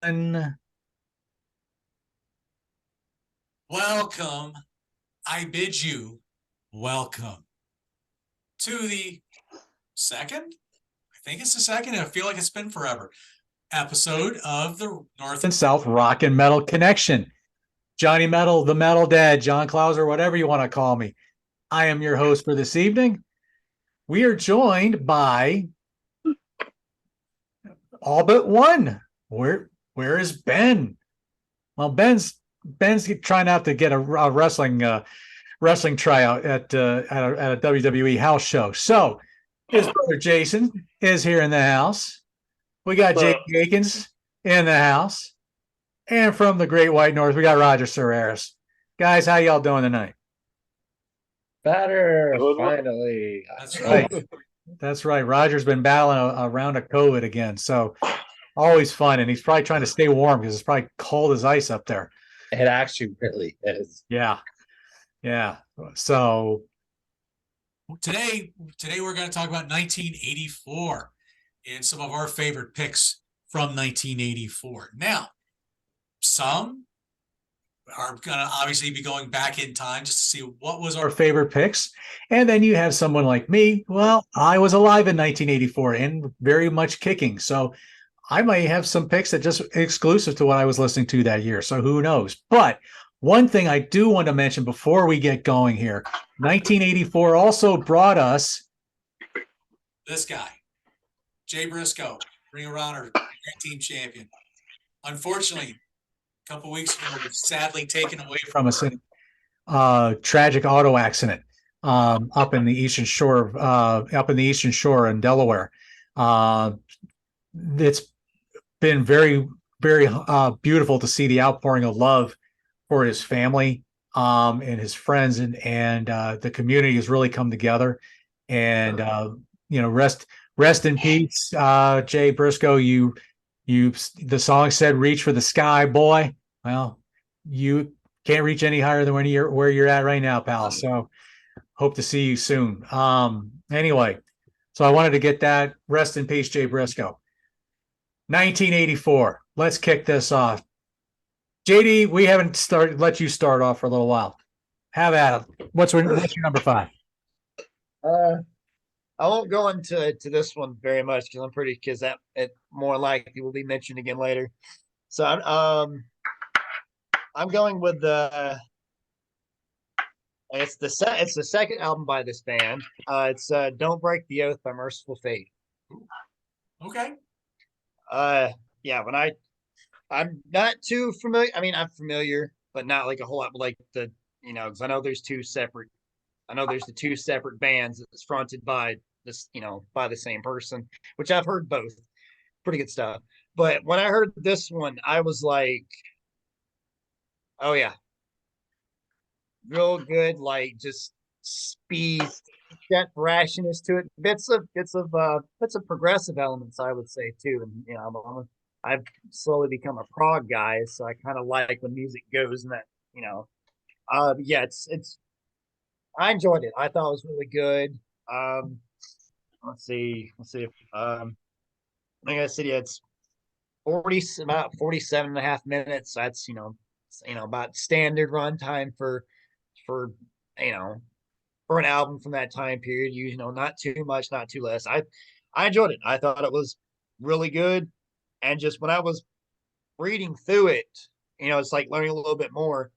And Welcome. I bid you welcome to the second. I think it's the second. I feel like it's been forever. Episode of the North and South Rock and Metal Connection. Johnny Metal, the Metal Dad, John Clauser, whatever you want to call me. I am your host for this evening. We are joined by all but one. Where is Ben? Well, Ben's trying out to get a wrestling tryout at a WWE house show. So his brother Jason is here in the house. We got Jake Akins in the house. And from the Great White North, we got Roger Serreras. Guys, how y'all doing tonight? Better, finally. That's right. That's right. Roger's been battling a round of COVID again. So always fun. And he's probably trying to stay warm because it's probably cold as ice up there. It actually really is. Yeah. Yeah. So today we're going to talk about 1984 and some of our favorite picks from 1984. Now, some are going to obviously be going back in time just to see what was our favorite picks. And then you have someone like me. Well, I was alive in 1984 and very much kicking. So I might have some picks that just exclusive to what I was listening to that year. So who knows? But one thing I do want to mention before we get going here, 1984 also brought us this guy, Jay Briscoe, Ring of Honor team champion. Unfortunately, a couple weeks ago, was sadly taken away from us in a tragic auto accident up in the Eastern Shore in Delaware. It's been very, very beautiful to see the outpouring of love for his family and his friends, and the community has really come together. And rest in peace, Jay Briscoe. The song said, "Reach for the sky, boy." Well, you can't reach any higher than where you're at right now, pal. So hope to see you soon. Anyway, so I wanted to get that. Rest in peace, Jay Briscoe. 1984. Let's kick this off. JD, we haven't let you start off for a little while. Have at it. What's your number 5? I won't go into this one very much because that it more likely will be mentioned again later. So I'm going with it's the second album by this band. It's "Don't Break the Oath" by Merciful Fate. Okay. Yeah, I'm not too familiar. I mean, I'm familiar, but not like a whole lot. But like because I know there's the two separate bands that's fronted by by the same person, which I've heard both. Pretty good stuff. But when I heard this one, I was like, oh yeah, real good, like just speed, jet brashness to it. Bits of progressive elements, I would say too. And I've slowly become a prog guy, so I kind of like when music goes in that. Yeah, it's. I enjoyed it. I thought it was really good. Let's see if like I said, yeah, it's about 47 and a half minutes. That's about standard runtime for you know for an album from that time period. Not too much, not too less. I enjoyed it. I thought it was really good, and just when I was reading through it, it's like learning a little bit more.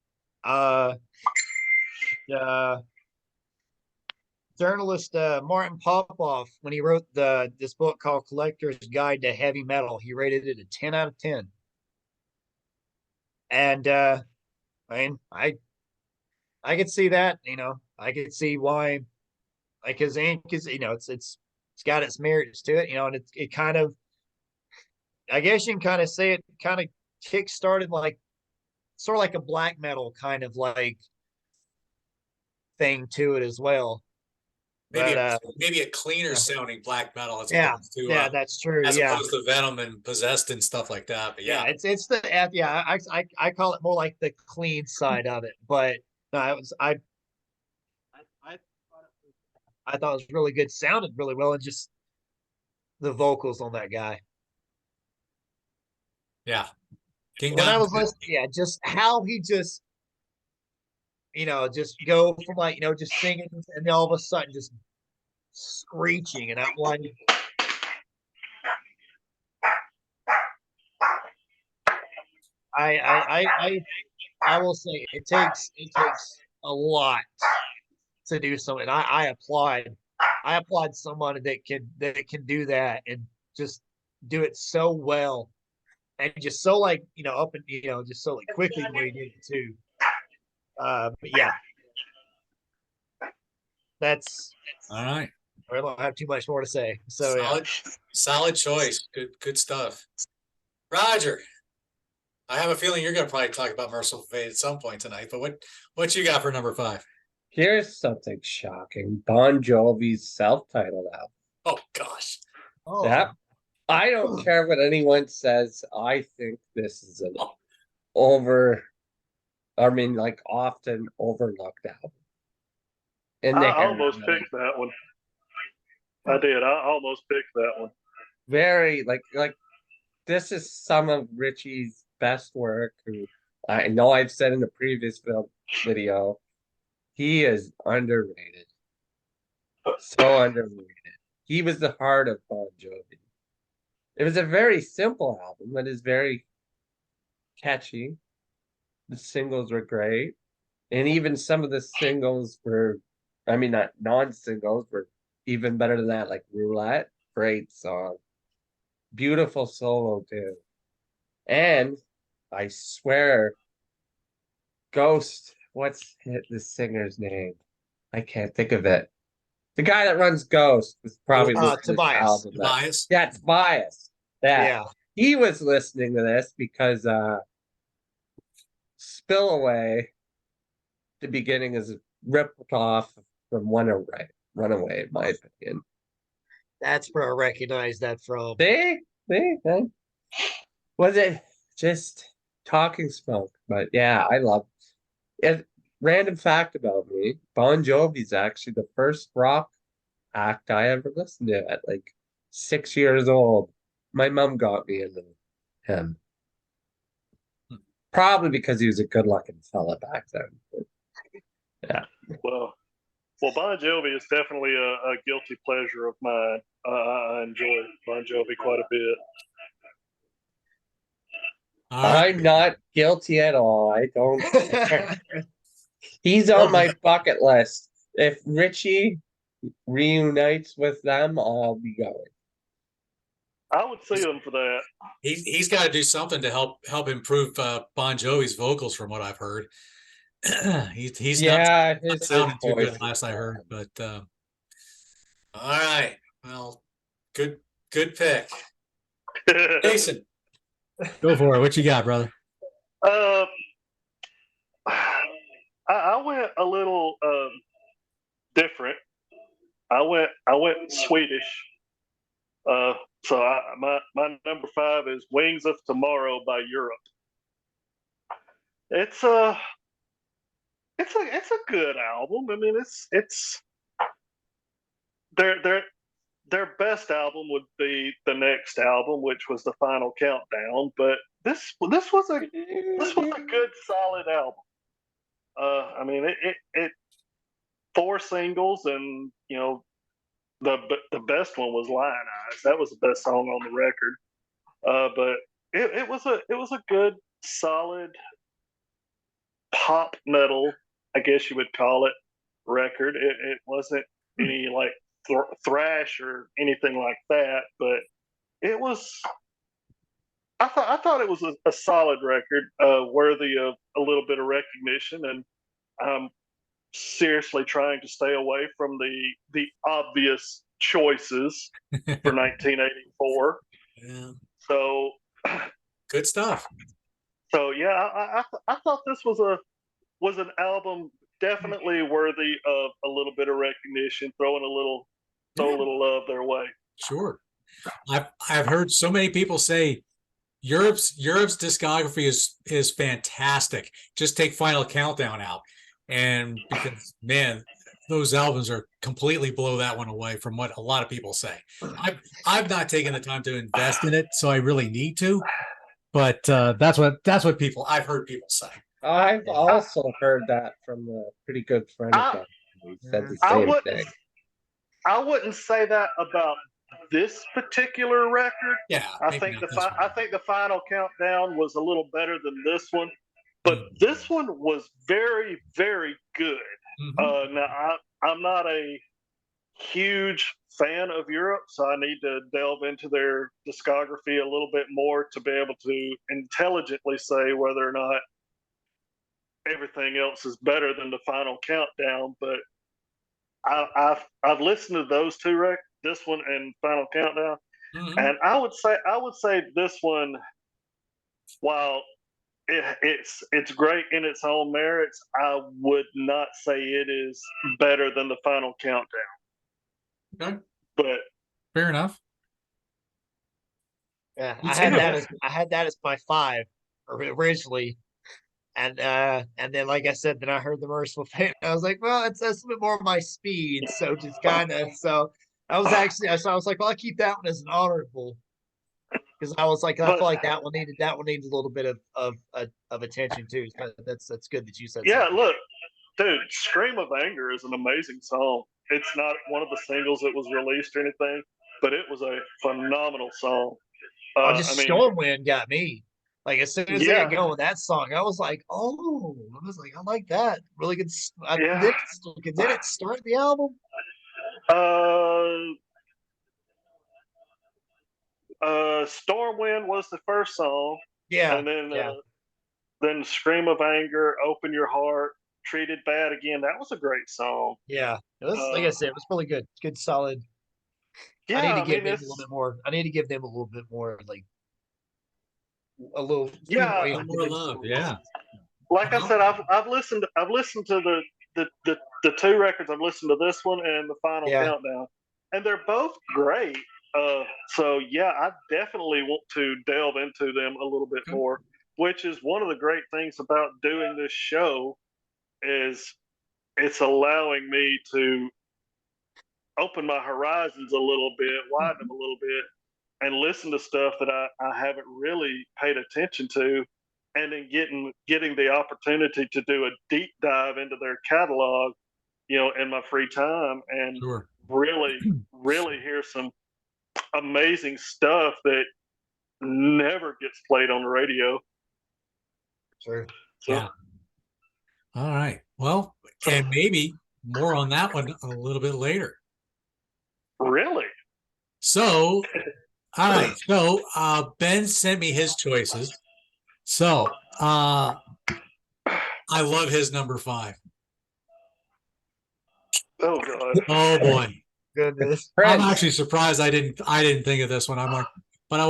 Uh, journalist Martin Popoff, when he wrote this book called Collector's Guide to Heavy Metal, he rated it a 10 out of 10. And I mean, I could see that. I could see why, because it's got its merits to it. And it kind of, I guess you can kind of say it kind of kick started like sort of like a black metal kind of like thing to it as well. Maybe a cleaner sounding black metal as opposed to that's true. As opposed to Venom and Possessed and stuff like that. But yeah, it's the I call it more like the clean side of it. But no, I thought it was really good, sounded really well, and just the vocals on that guy. Yeah, King when I Diamond. was listening, yeah, just how he just, just go from like, just singing and then all of a sudden just screeching. And I'm like, I will say it takes a lot to do something. I applaud someone that can do that and just do it so well and just so like up and just so like quickly the way he did it too. But yeah, that's All right. I don't have too much more to say. So yeah. Solid choice. Good stuff. Roger, I have a feeling you're going to probably talk about Merciful Fate at some point tonight, but what you got for number 5? Here's something shocking. Bon Jovi's self-titled album. Oh gosh. Oh, That I don't care what anyone says. I think this is an often overlooked album. And I almost picked that one. I did. I almost picked that one. very like this is some of Richie's best work. Who I know I've said in the previous video, he is underrated. So underrated. He was the heart of Bon Jovi. It was a very simple album, but it's very catchy. The singles were great. And even some of the singles were, not non-singles, were even better than that, like Roulette. Great song. Beautiful solo, too. And I swear, Ghost, what's the singer's name? I can't think of it. The guy that runs Ghost was probably listening to this Tobias. album. Tobias. Yeah, it's Bias. yeah. He was listening to this because Spill Away, the beginning is ripped off from Runaway, in my opinion. That's where I recognize that from. They was it just Talking Smoke? But yeah, I love it. Random fact about me: Bon Jovi's actually the first rock act I ever listened to at like 6 years old. My mom got me into him. Probably because he was a good-looking fella back then. Yeah. Well, Bon Jovi is definitely a guilty pleasure of mine. I enjoy Bon Jovi quite a bit. All right. I'm not guilty at all. I don't. He's on my bucket list. If Richie reunites with them, I'll be going. I would see them for that. He's got to do something to help improve Bon Jovi's vocals, from what I've heard. he's not sounding too good last I heard, but all right. Well, good pick. Jason, go for it. What you got, brother? I went a little different. I went Swedish. So my number 5 is Wings of Tomorrow by Europe. It's a good album. I mean, it's their best album would be the next album, which was the Final Countdown. But this was a good solid album. I mean, it 4 singles, and the best one was Lion Eyes. That was the best song on the record. But it was a good solid pop metal, I guess you would call it, record. It wasn't any like thrash or anything like that, but it was. I thought it was a solid record, worthy of a little bit of recognition, and I'm seriously trying to stay away from the obvious choices for 1984. Yeah. So Good stuff. So yeah, I thought this was an album definitely worthy of a little bit of recognition, throw a little love their way. Sure. I've heard so many people say Europe's discography is fantastic. Just take Final Countdown out. And because, man, those albums are completely blow that one away from what a lot of people say. I've not taken the time to invest in it, so I really need to. But that's what people I've heard people say. I've also heard that from a pretty good friend of mine. He said the I same wouldn't thing. I wouldn't say that about this particular record. Yeah, I maybe think not this one. I think the final countdown was a little better than this one, but Mhm. this one was very, very good. Mhm. Now I'm not a huge fan of Europe, so I need to delve into their discography a little bit more to be able to intelligently say whether or not everything else is better than the final countdown. But I've listened to those two records, this one and Final Countdown, Mhm. and I would say this one, while it's great in its own merits, I would not say it is better than the Final Countdown. Okay, But fair enough. Yeah, You I had too. that as my 5 originally. And then like I said, then I heard the Merciful Fate. I was like, well, that's a bit more of my speed. So just kind of I was actually I was like, well, I'll keep that one as an honorable. Because I was like, I but feel like that one needs a little bit of attention too. So that's good that you said yeah, something. look, dude, Scream of Anger is an amazing song. It's not one of the singles that was released or anything, but it was a phenomenal song. Just I mean, Stormwind got me. Like as soon as they get yeah, going with that song, I was like, oh, I like that. Really good. yeah. Did it start the album? Uh, Stormwind was the first song, Yeah, and yeah, then Scream of Anger, Open Your Heart, Treated Bad Again. That was a great song. yeah. It was like I Uh, said, it was really good. Good, solid. I need yeah, to I give mean them a little bit more. I need to give them a little bit more, like a little few more. yeah. More love, yeah. Like I said, I've listened to the two records. I've listened to this one and the Final Yeah, Countdown, and they're both great. So yeah, I definitely want to delve into them a little bit Okay. more. Which is one of the great things about doing this show is it's allowing me to open my horizons a little bit, widen them a little bit, and listen to stuff that I haven't really paid attention to, and then getting the opportunity to do a deep dive into their catalog, in my free time, and Sure. really hear some amazing stuff that never gets played on the radio. sure. So, Yeah. All right. Well, and maybe more on that one a little bit later. really, So, all right. So, Ben sent me his choices. So, I love his number 5. oh god, Oh boy. Goodness. I'm Prince. actually surprised I didn't think of this one. I'm like, but I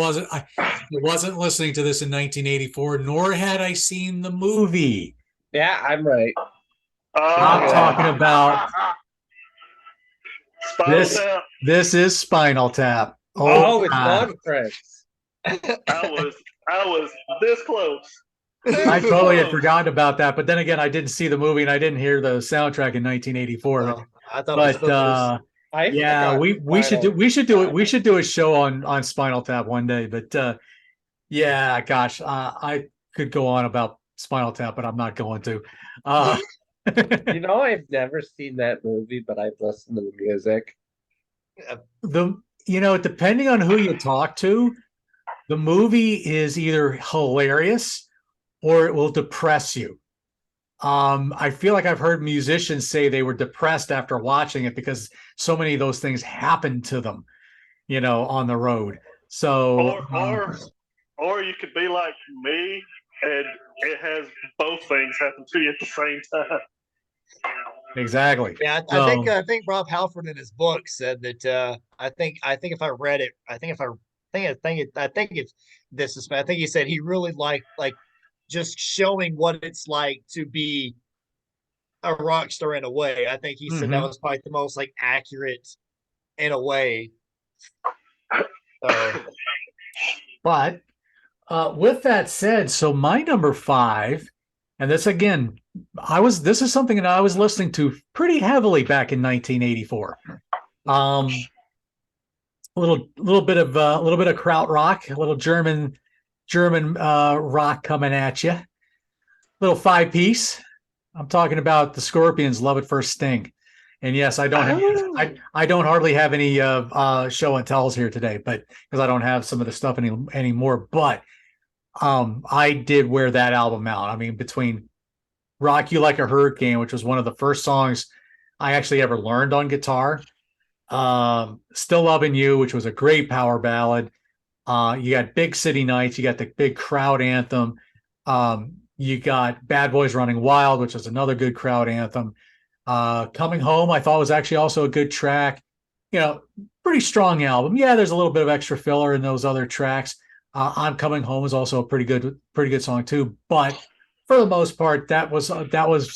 wasn't listening to this in 1984, nor had I seen the movie. Yeah, I'm right. I'm talking about Spinal this. Tap. This is Spinal Tap. Oh, it's God. not Prince. I was this close. I totally had forgotten about that, but then again, I didn't see the movie and I didn't hear the soundtrack in 1984. Oh, I thought it was But Footloose. I yeah, forgot we should do Spinal we should do a show on Spinal Tap one day. But yeah, gosh, I could go on about Spinal Tap, but I'm not going to. You know, I've never seen that movie, but I've listened to the music. Depending on who you talk to, the movie is either hilarious or it will depress you. I feel like I've heard musicians say they were depressed after watching it because so many of those things happened to them, on the road. So, Or you could be like me, and it has both things happen to you at the same time. exactly. Yeah, I think Rob Halford in his book said that I think if I read it, I think if this is I think he said he really liked like just showing what it's like to be a rock star in a way. I think he said that was probably the most like accurate in a way. So, But with that said, so my number 5, and this again, this is something that I was listening to pretty heavily back in 1984. A little bit of krautrock, a little German German rock coming at you. Little 5-piece. I'm talking about the Scorpions' "Love at First Sting." And yes, I don't have Oh. I don't hardly have any show and tells here today, but because I don't have some of the stuff anymore. But I did wear that album out. I mean, between "Rock You Like a Hurricane," which was one of the first songs I actually ever learned on guitar, "Still Loving You," which was a great power ballad. You got "Big City Nights," you got the big crowd anthem. You got "Bad Boys Running Wild," which is another good crowd anthem. "Coming Home," I thought was actually also a good track. You know, pretty strong album. Yeah, there's a little bit of extra filler in those other tracks. "I'm Coming Home" is also a pretty good song too. But for the most part, that was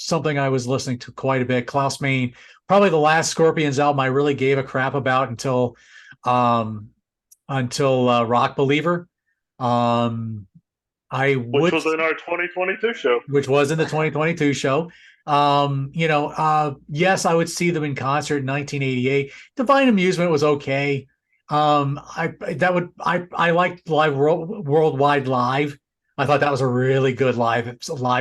something I was listening to quite a bit. Klaus Meine, probably the last Scorpions album I really gave a crap about um, until Rock Believer. Um, I which would, was in our 2022 show. which was in the 2022 show. Yes, I would see them in concert in 1988. Divine Amusement was okay. I liked Live Worldwide Live. I thought that was a really good live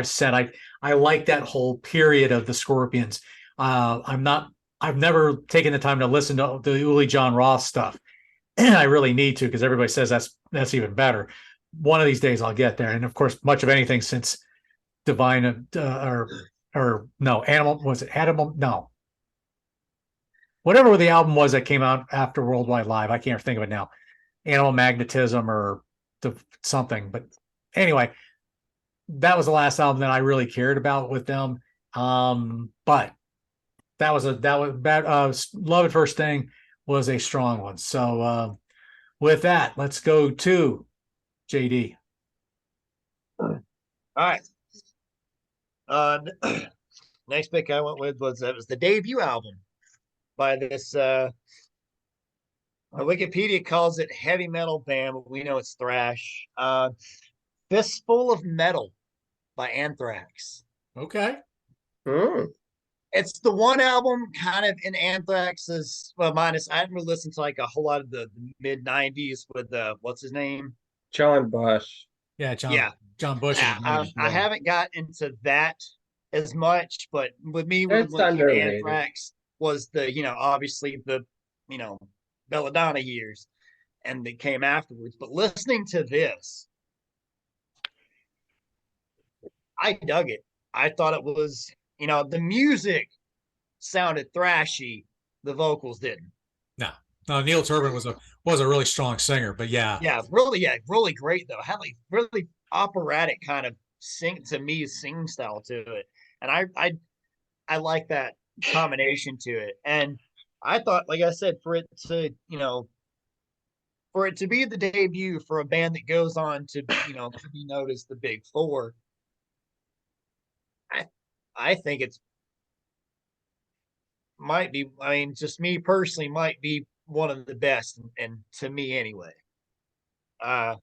set. I like that whole period of the Scorpions. I've never taken the time to listen to the Uli John Roth stuff. I really need to because everybody says that's even better. One of these days I'll get there. And of course, much of anything since Divine or no, Animal, was it Animal? No, whatever the album was that came out after Worldwide Live, I can't think of it now. Animal Magnetism or something. But anyway, that was the last album that I really cared about with them. But that was bad. "Love at First Sting" was a strong one. So with that, let's go to JD. All right. Next pick I went with was the debut album by this Wikipedia calls it heavy metal band, but we know it's thrash. "Fistful of Metal" by Anthrax. Okay. Hmm. It's the one album kind of in Anthrax's, well, minus I haven't really listened to like a whole lot of the mid '90s with what's his name? John Bush. Yeah, Yeah, John Bush. I haven't got into that as much, but with me, It's when it came to underrated. Anthrax, was obviously the you know Belladonna years, and they came afterwards. But listening to this, I dug it. I thought it was, the music sounded thrashy, the vocals didn't. No, Neil Turbin was a really strong singer, but yeah. Yeah, really great though. Had like really operatic kind of sing style to it, and I like that combination to it. And I thought, like I said, for it to be the debut for a band that goes on to to be noticed the Big Four, I think it's might be. I mean, just me personally, might be one of the best, and to me anyway. Uh,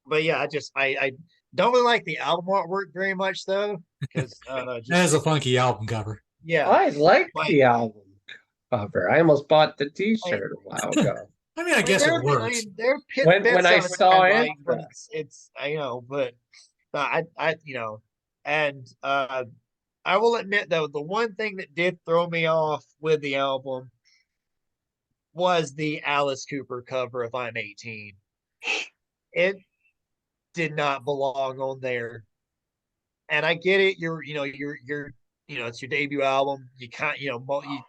but yeah, I don't really like the album artwork very much though, because I don't know, That is a funky album cover. yeah, I liked but the album cover. I almost bought the I, T-shirt a while ago. I mean, I guess it works. there are When bits I of it saw I it, like, but it's but I and I will admit though, the one thing that did throw me off with the album was the Alice Cooper cover of "I'm 18." It did not belong on there. And I get it. It's your debut album. You you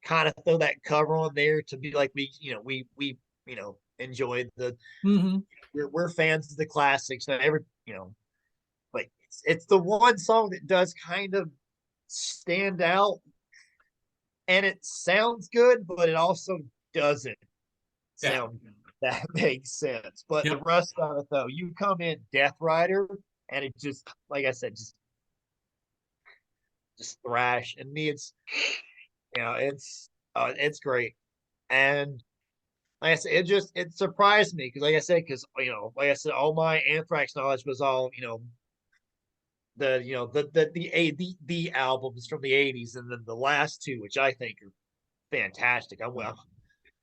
kind of throw that cover on there to be like, we enjoyed the, Mm-hmm. we're fans of the classics and but it's the one song that does kind of stand out, and it sounds good, but it also doesn't Yeah. sound good. That makes sense. But the Yep. rest of it though, you come in Death Rider, and it just, like I said, just thrash. And me, it's great. And like I said, it surprised me because, like I said, all my Anthrax knowledge was all the albums from the '80s, and then the last two, which I think are fantastic. I'm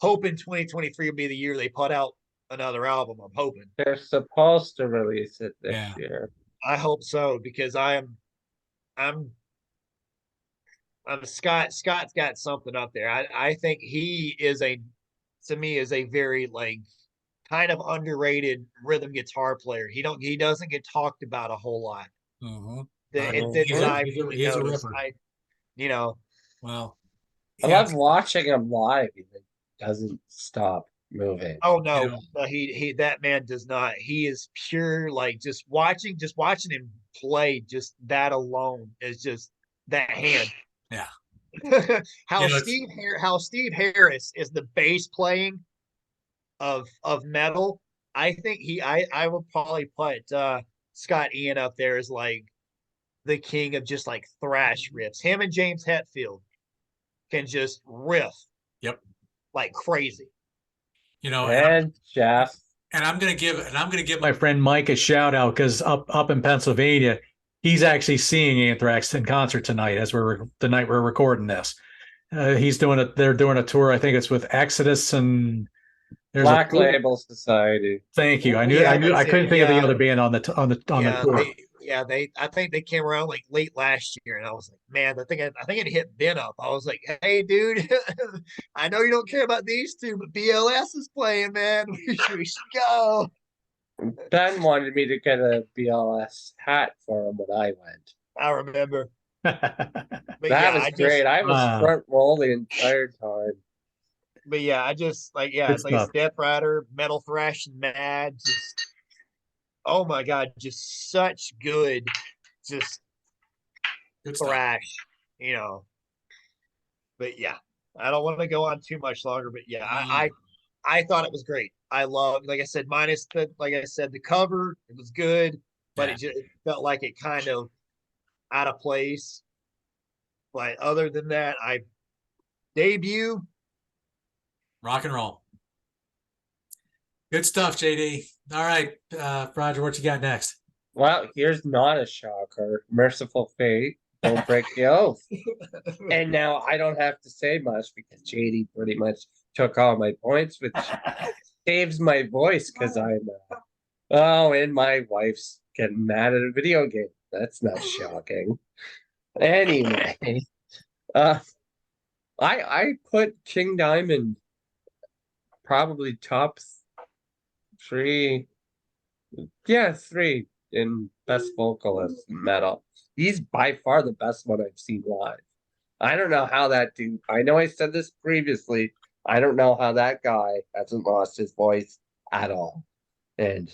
hoping 2023 will be the year they put out another album. I'm hoping. They're supposed to release it this Yeah. year. I hope so because I'm Scott's got something up there. I think he is to me is a very like kind of underrated rhythm guitar player. He doesn't get talked about a whole lot. Mm-hmm. That I really He's a noticed. ripper. You know, Well, I yeah, love watching him live. He doesn't stop moving. oh you no, know, he that man does not. He is pure like just watching him play. Just that alone is just that hand. yeah. how You know, it's How Steve Harris is the bass playing of metal. I think I would probably put Scott Ian up there as like the king of just like thrash riffs. Him and James Hetfield can just riff yep. like crazy. You know, And Jeff. I'm gonna give my friend Mike a shout out because up in Pennsylvania, he's actually seeing Anthrax in concert tonight as the night we're recording this. They're doing a tour. I think it's with Exodus and there's Black Label Society. Thank you. Yeah, I that's it. couldn't think of the Yeah. other band on the Yeah, tour. they I think they came around like late last year, and I was like, man, I think it hit Ben up. I was like, hey, dude, I know you don't care about these two, but BLS is playing, man. We should go. Ben wanted me to get a BLS hat for him when I went. I remember, but That yeah, was great. I was front row the entire time. but yeah, I just like Good it's like it's stuff. Death Rider, Metal Thrash, and Mad. Just oh my god, just such good, just Good stuff. thrash, you know. But yeah, I don't want to go on too much longer. But yeah, I thought it was great. I love, like I said, minus the cover, it was good, but Yeah. it felt like it kind of out of place. But other than that, I debut. Rock and roll. Good stuff, JD. All right, Roger, what you got next? Well, here's not a shocker. Merciful Fate. Don't break the oath. And now I don't have to say much because JD pretty much took all my points, which saves my voice because I'm and my wife's getting mad at a video game. That's not shocking. Anyway, I put King Diamond probably top three. Yeah, three in best vocalist metal. He's by far the best one I've seen live. I don't know how that dude. I know I said this previously. I don't know how that guy hasn't lost his voice at all. And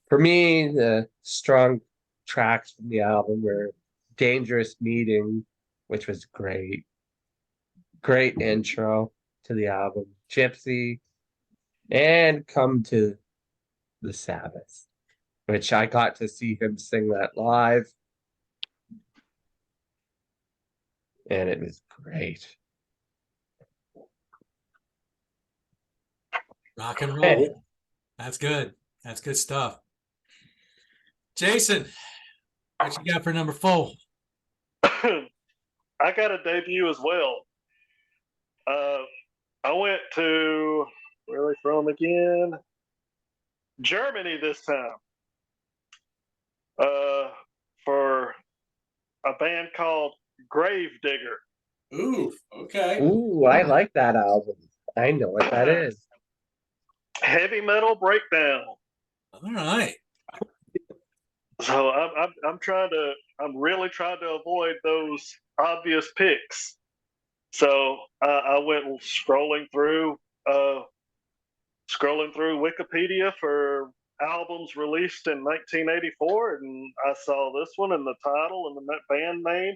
for me, the strong tracks from the album were Dangerous Meeting, which was great. Great intro to the album. Gypsy, and Come to the Sabbath, which I got to see him sing that live. And it was great. Rock and roll. Hey. That's good. That's good stuff. Jason, what you got for number 4? I got a debut as well. I went to where are they from again? Germany this time. For a band called Gravedigger. Ooh, okay. Ooh, I like that album. I know what that is. Heavy metal breakdown. All right. So I'm really trying to avoid those obvious picks. So I went scrolling through Wikipedia for albums released in 1984, and I saw this one, and the title and the band name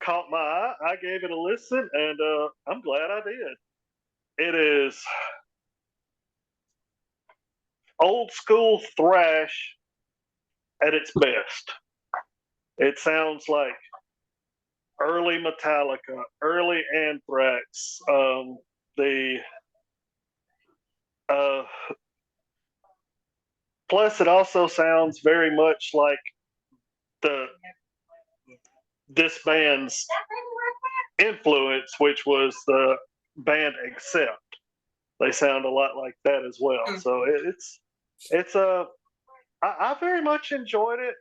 caught my eye. I gave it a listen, and I'm glad I did. It is old school thrash at its best. It sounds like early Metallica, early Anthrax. Plus, it also sounds very much like this band's influence, which was the band Accept. they sound a lot like that as well. So it's I very much enjoyed it.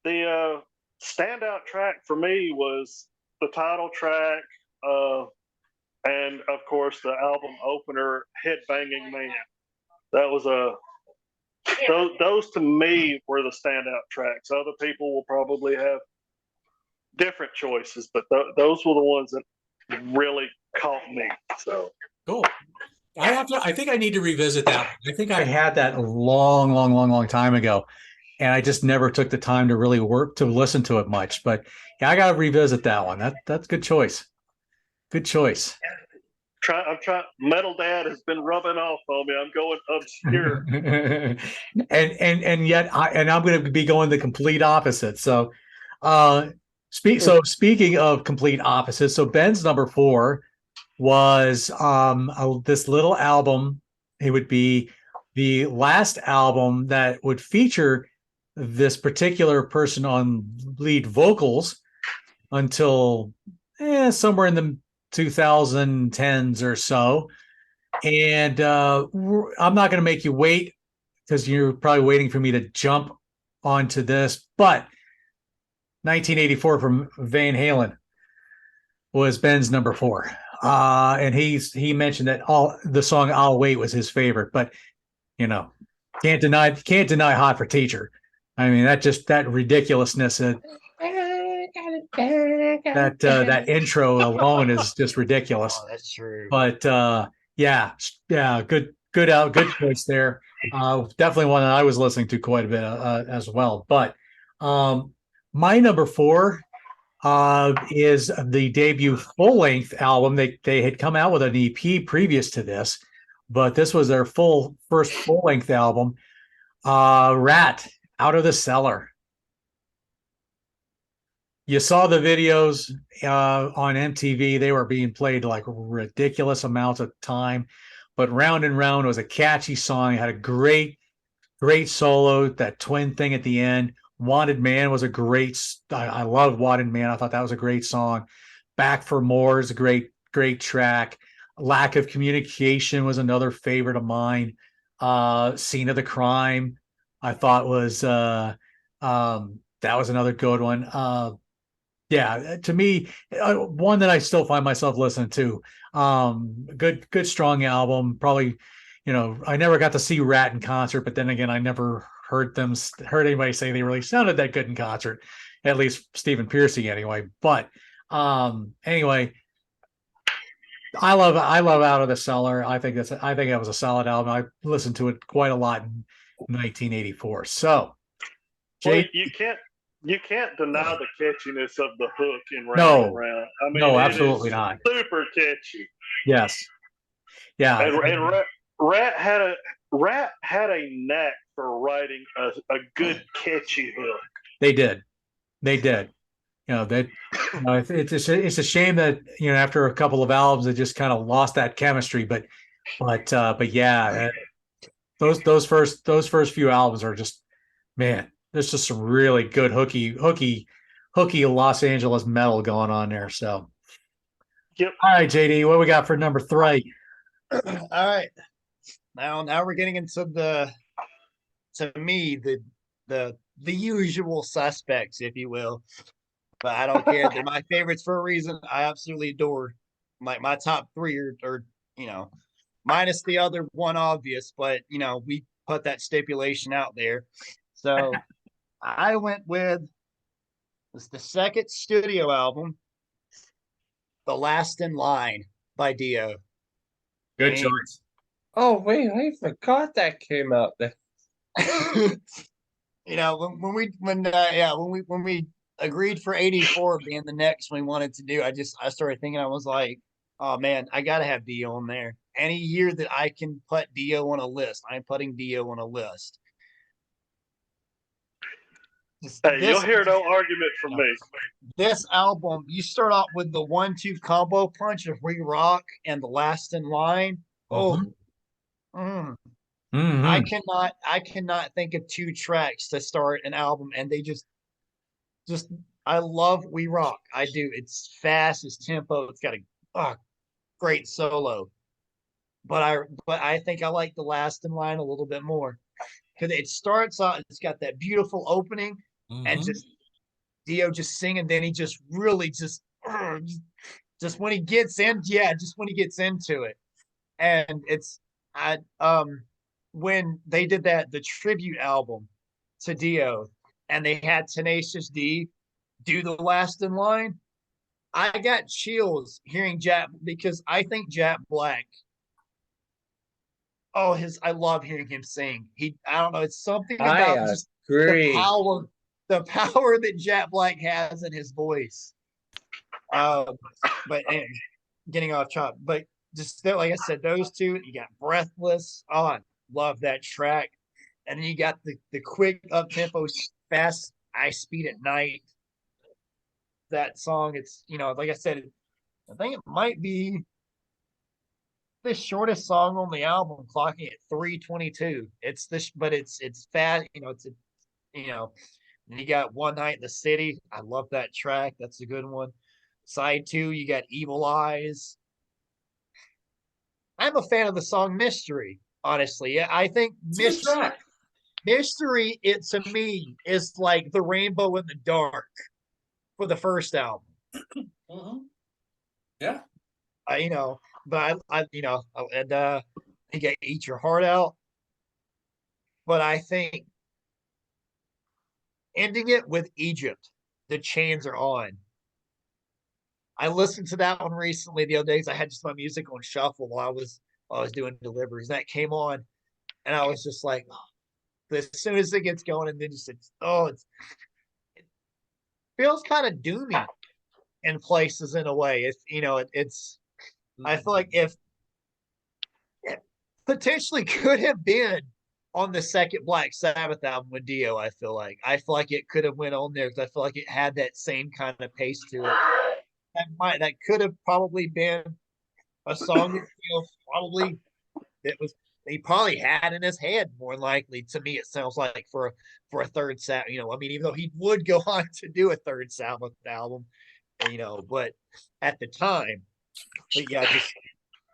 The standout track for me was the title track, and of course the album opener, "Headbanging Man." That was those to me were the standout tracks. Other people will probably have different choices, but those were the ones that really caught me. So Cool. I think I need to revisit that one. I think I had that a long time ago, and I just never took the time to really work to listen to it much. But yeah, I got to revisit that one. That's good choice. Good choice. I'm trying. Metal Dad has been rubbing off on me. I'm going obscure. and yet I'm going to be going the complete opposite. So, speaking of complete opposites, so Ben's number 4 was this little album. It would be the last album that would feature this particular person on lead vocals until somewhere in the 2010s or so. And I'm not going to make you wait because you're probably waiting for me to jump onto this, but 1984 from Van Halen was Ben's number 4. And he mentioned that the song "I'll Wait" was his favorite, but can't deny "Hot for Teacher." I mean, that ridiculousness, that intro alone is just ridiculous. Oh, that's true. But yeah, good choice there. Definitely one that I was listening to quite a bit as well. But my number 4 is the debut full length album. They had come out with an EP previous to this, but this was their first full length album. Rat, Out of the Cellar. You saw the videos on MTV. They were being played like ridiculous amounts of time, but Round and Round was a catchy song. It had a great solo, that twin thing at the end. Wanted Man was I love Wanted Man. I thought that was a great song. Back for More is a great track. Lack of Communication was another favorite of mine. Scene of the Crime, I thought that was another good one. Yeah, to me, one that I still find myself listening to. Good strong album. Probably, I never got to see Rat in concert, but then again, I never heard anybody say they really sounded that good in concert. At least Stephen Pearcy, anyway. But anyway, I love Out of the Cellar. I think that was a solid album. I listened to it quite a lot in 1984. So, well, you can't deny the catchiness of the hook in Round No. and Round. I mean, no, it absolutely is not. super catchy. Yes. Yeah. And Rat had a knack for writing a good catchy hook. They did. It's a shame that after a couple of albums they just kind of lost that chemistry. But yeah, those first few albums are just, man, there's just some really good hooky Los Angeles metal going on there. So, Yep. All right, JD, what we got for number 3? All right. Now we're getting into the usual suspects, if you will. But I don't care. They're my favorites for a reason. I absolutely adore my top 3 are minus the other one obvious, but we put that stipulation out there. So I went with the second studio album, The Last in Line by Dio. Good Hey. choice. Oh wait, I forgot that came out there. when we agreed for 84 being the next we wanted to do, I started thinking, I was like, oh man, I gotta have Dio on there. Any year that I can put Dio on a list, I'm putting Dio on a list. You'll hear no argument from me. This album, you start out with the 1-2 combo punch of We Rock and The Last in Line. Oh, Mhm. I cannot think of 2 tracks to start an album, and they just I love We Rock. I do. It's fast, it's tempo, it's got a great solo. but I think I like the Last in Line a little bit more because it starts out. It's got that beautiful opening and Mhm. just Dio just singing. Then he just really just when he gets in, yeah, just when he gets into it, and it's I when they did the tribute album to Dio, and they had Tenacious D do the Last in Line. I got chills hearing Jack because I think Jack Black. Oh, I love hearing him sing. I don't know, it's something I about just agree. the power that Jack Black has in his voice. Um, but and getting off track, but just still, like I said, those two. You got Breathless. Oh, I love that track, and then you got the quick up tempo, fast, high speed at night. That song, it's like I said, I think it might be the shortest song on the album, clocking at 3:22. It's this, but it's fast. It's a you know. And you got One Night in the City. I love that track. That's a good one. Side two, you got Evil Eyes. I'm a fan of the song Mystery. Honestly, I think It's a good track. Mystery, it to me is like the Rainbow in the Dark for the first album. Mhm. Yeah. You know, but and you got Eat Your Heart Out. But I think ending it with Egypt, the chains are on. I listened to that one recently the other days. I had just my music on shuffle while I was doing deliveries. That came on, and I was just like, as soon as it gets going, and then just it feels kind of doomy in places in a way. It's I feel like if it potentially could have been on the second Black Sabbath album with Dio. I feel like it could have went on there because I feel like it had that same kind of pace to it. That could have probably been a song that probably that was he probably had in his head more likely. To me, it sounds like for a third Sabbath. I mean, even though he would go on to do a third Sabbath album, but at the time, but yeah, just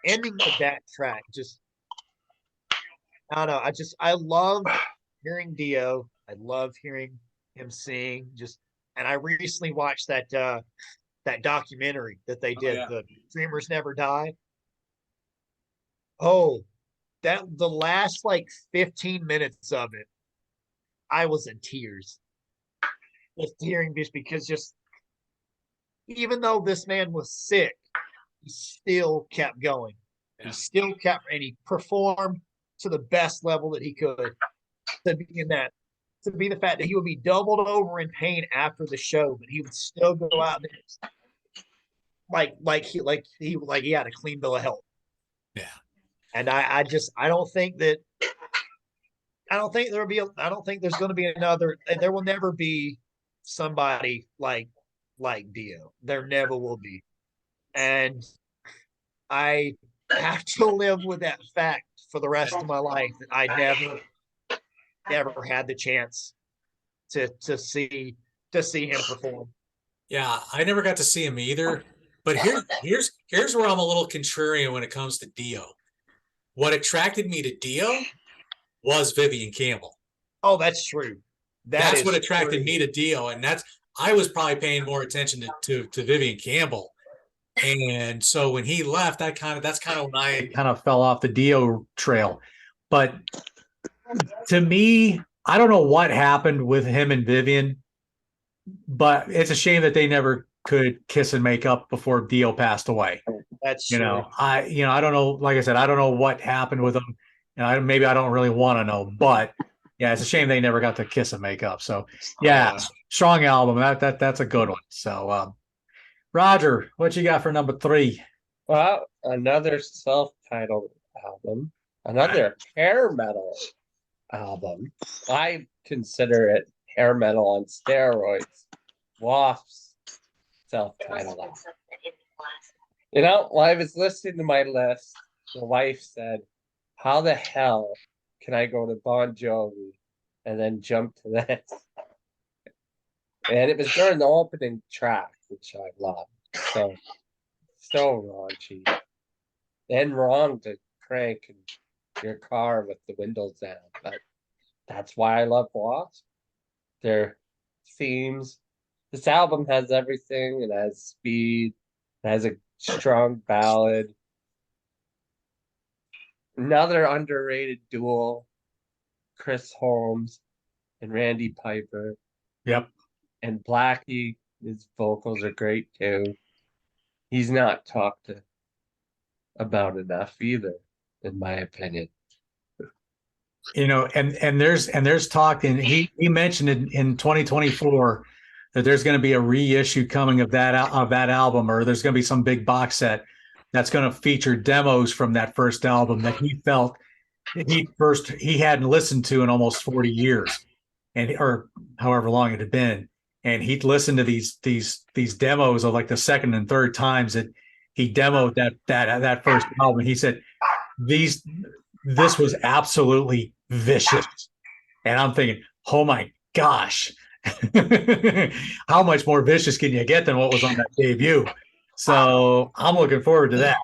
ending with that track, just I don't know. I love hearing Dio. I love hearing him sing. And I recently watched that documentary that they Oh did, yeah. the Dreamers Never Die. Oh, that the last like 15 minutes of it, I was in tears just hearing this because just even though this man was sick, he still kept going. Yeah. He still kept and he performed to the best level that he could to be in that to be the fact that he would be doubled over in pain after the show, but he would still go out there like he had a clean bill of health. Yeah. And I don't think there's going to be another. There will never be somebody like Dio. There never will be, and I have to live with that fact for the rest of my life that I never had the chance to see him perform. Yeah, I never got to see him either. But here's where I'm a little contrarian when it comes to Dio. What attracted me to Dio was Vivian Campbell. Oh, that's true. That That's what is attracted true. me to Dio, and I was probably paying more attention to Vivian Campbell. And so when he left, that's kind of when I Kind of fell off the Dio trail. But to me, I don't know what happened with him and Vivian, but it's a shame that they never could kiss and make up before Dio passed away. That's true. I don't know. Like I said, I don't know what happened with them, and maybe I don't really want to know. But yeah, it's a shame they never got to kiss and make up. So yeah, strong album. That's a good one. So Roger, what you got for number 3? Well, another self-titled album, another hair metal album. I consider it hair metal on steroids. Wasp's self-titled album. While I was listening to my list, the wife said, "How the hell can I go to Bon Jovi and then jump to this?" And it was during the opening track, which I loved. So raunchy. And wrong to crank in your car with the windows down. But that's why I love Wasp. Their themes. This album has everything. It has speed. It has a strong ballad. Another underrated duo, Chris Holmes and Randy Piper. Yep. And Blackie, his vocals are great too. He's not talked about enough either, in my opinion. And there's talk, and he mentioned in 2024 that there's going to be a reissue coming of that album, or there's going to be some big box set that's going to feature demos from that first album that he felt he hadn't listened to in almost 40 years, and or however long it had been, and he'd listened to these demos of like the second and third times that he demoed that first album. He said this was absolutely vicious. And I'm thinking, oh my gosh, how much more vicious can you get than what was on that debut? So I'm looking forward to that.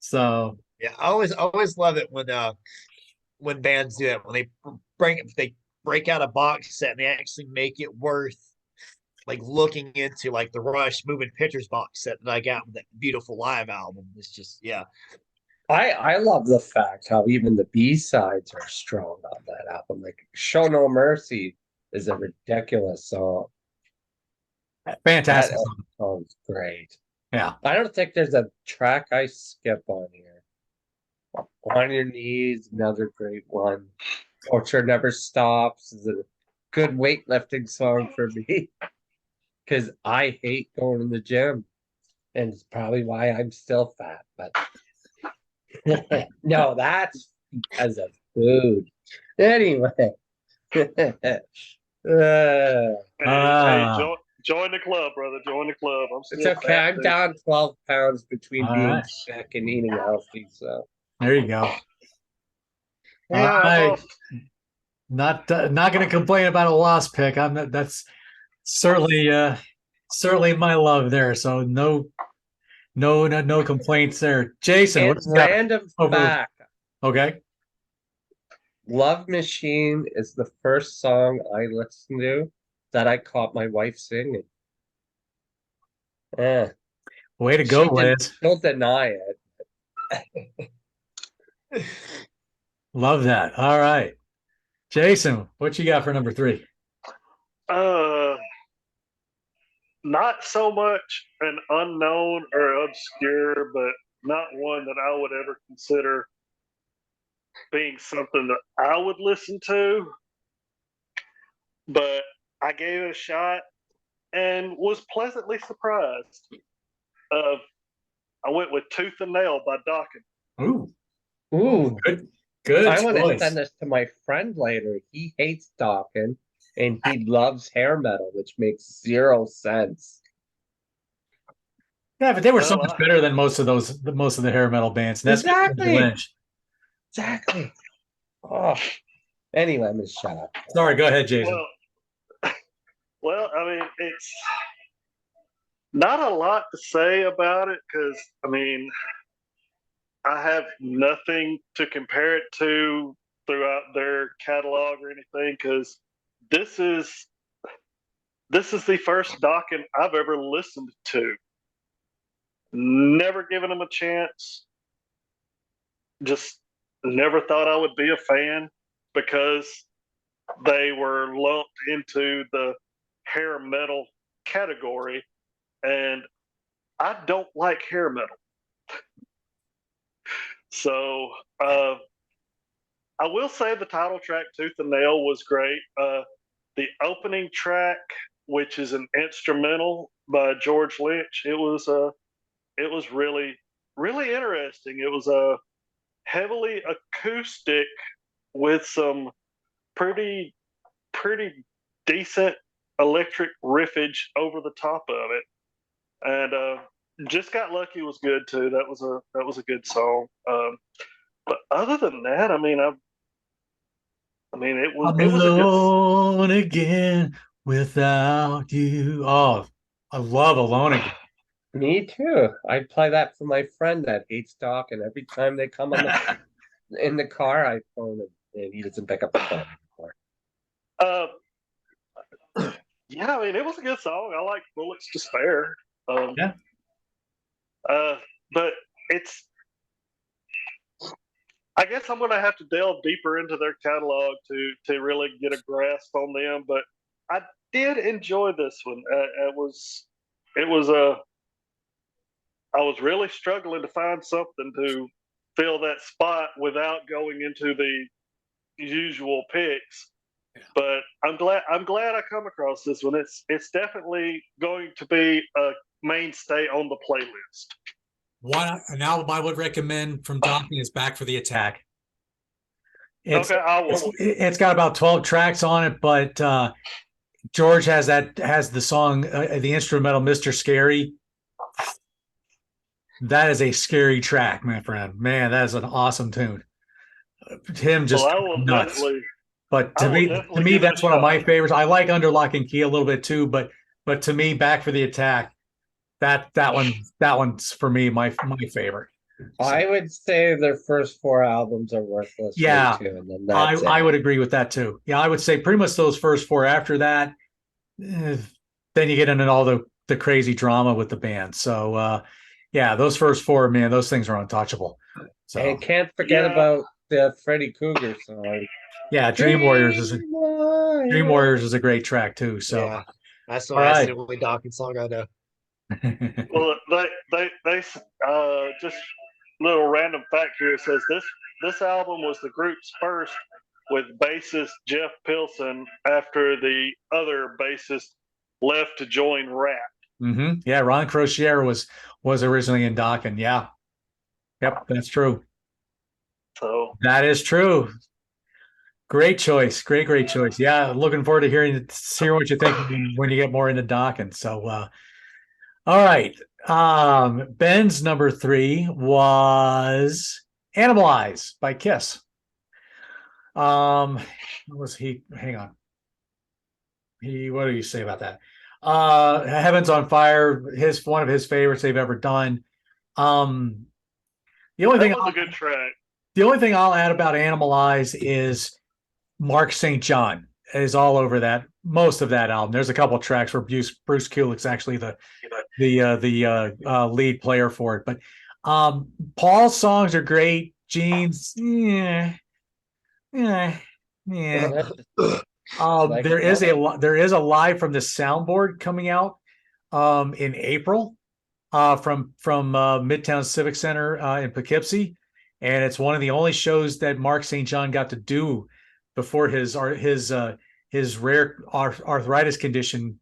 So Yeah, I always love it when bands do that, when they break out a box set and they actually make it worth like looking into, like the Rush Moving Pictures box set that I got with that beautiful live album. It's just, yeah. I love the fact how even the B-sides are strong on that album. Like Show No Mercy is a ridiculous song. fantastic. That song's great. Yeah. I don't think there's a track I skip on here. On Your Knees, another great one. Torture Never Stops is a good weightlifting song for me because I hate going to the gym, and it's probably why I'm still fat. But no, that's because of food. Anyway, Hey, join the club, brother. Join the club. it's okay. I'm down 12 pounds between All being right. sick and eating healthy. So There you go. Yeah, All right. boss. Not going to complain about a lost pick. That's certainly my love there. So no complaints there. Jason, and what you got? random over- fact. Okay. Love Machine is the first song I listened to that I caught my wife singing. Yeah. Way to go, Liz. She'll deny it. Love that. All right. Jason, what you got for number 3? Not so much an unknown or obscure, but not one that I would ever consider being something that I would listen to. But I gave it a shot and was pleasantly surprised. I went with Tooth and Nail by Dokken. Ooh, Ooh, good I want to choice. send this to my friend later. He hates Dawkins and he loves hair metal, which makes 0 sense. Yeah, but they were so Well, much better than most of the hair metal bands. That's Exactly. Lynch. Exactly. Oh, anyway, I'm gonna shut up. Sorry, go ahead, Jason. Well, I mean, it's not a lot to say about it because, I mean, I have nothing to compare it to throughout their catalog or anything because this is the first Dokken I've ever listened to. Never given them a chance. Just never thought I would be a fan because they were lumped into the hair metal category, and I don't like hair metal. So I will say the title track "Tooth and Nail" was great. The opening track, which is an instrumental by George Lynch, it was really really interesting. It was a heavily acoustic with some pretty decent electric riffage over the top of it, and Just Got Lucky was good too. That was a good song. But other than that, I mean, it was I'm it was a good. alone again without you. Oh, I love Alone Again. Me too. I play that for my friend that hates Doc, and every time they come on in the car, I phone him, and he doesn't pick up the phone anymore. Uh, yeah, I mean, it was a good song. I like Bullets to Spare. Yeah. Uh, but it's, I guess I'm going to have to delve deeper into their catalog to really get a grasp on them. But I did enjoy this one. It was a I was really struggling to find something to fill that spot without going into the usual picks. Yeah. But I'm glad I come across this one. It's definitely going to be a mainstay on the playlist. An album I would recommend from Donkey is Back for the Attack. It's Okay, I it's, will. it's got about 12 tracks on it, but George has the song, the instrumental Mr. Scary. That is a scary track, my friend. Man, that is an awesome tune. Him Well, just I will nuts. definitely. But I will to definitely me, give it a that's one of my shot. favorites. I like Under Lock and Key a little bit too, but to me, Back for the Attack, that one's for me my favorite. So, I would say their first 4 albums are worth listening yeah, to, and then I that's I it. would agree with that too. Yeah, I would say pretty much those first four. After that, then you get into all the crazy drama with the band. So yeah, those first four, man, those things are untouchable. So And can't forget Yeah, about the Freddy Krueger song. yeah, Dream Warriors is a great track too. So Yeah, that's all that's right. the only Dawkins song I know. well, they just little random fact here says this album was the group's first with bassist Jeff Pilson after the other bassist left to join Rat. Yeah, Ron Crozier was originally in Dokken. Yeah. Yep, that's true. So That is true. Great choice. Great choice. Yeah, looking forward to hearing what you think when you get more into Dokken. So all right. Ben's number 3 was Animalize by Kiss. What was he? Hang on. What do you say about that? Heaven's on Fire, one of his favorites they've ever done. Um, the only that thing was a good track. I'll add about Animalize is Mark St. John is all over that, most of that album. There's a couple of tracks where Bruce Kulick's actually the lead player for it, but Paul's songs are great. Gene's, yeah, yeah, yeah. Like There is a live from the soundboard coming out in April from Midtown Civic Center in Poughkeepsie, and it's one of the only shows that Mark St. John got to do before his rare arthritis condition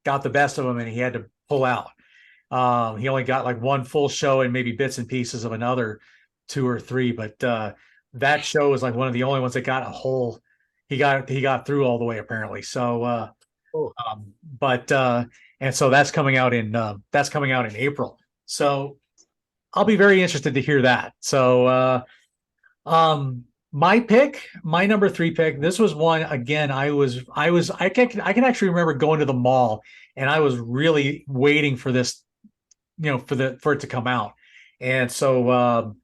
got the best of him, and he had to pull out. He only got like one full show and maybe bits and pieces of another 2 or 3, but that show was like one of the only ones that got a whole. He got through all the way apparently. So, but and so that's coming out in April. So I'll be very interested to hear that. So my number 3 pick, this was one again. I can actually remember going to the mall and I was really waiting for this, for it to come out. And so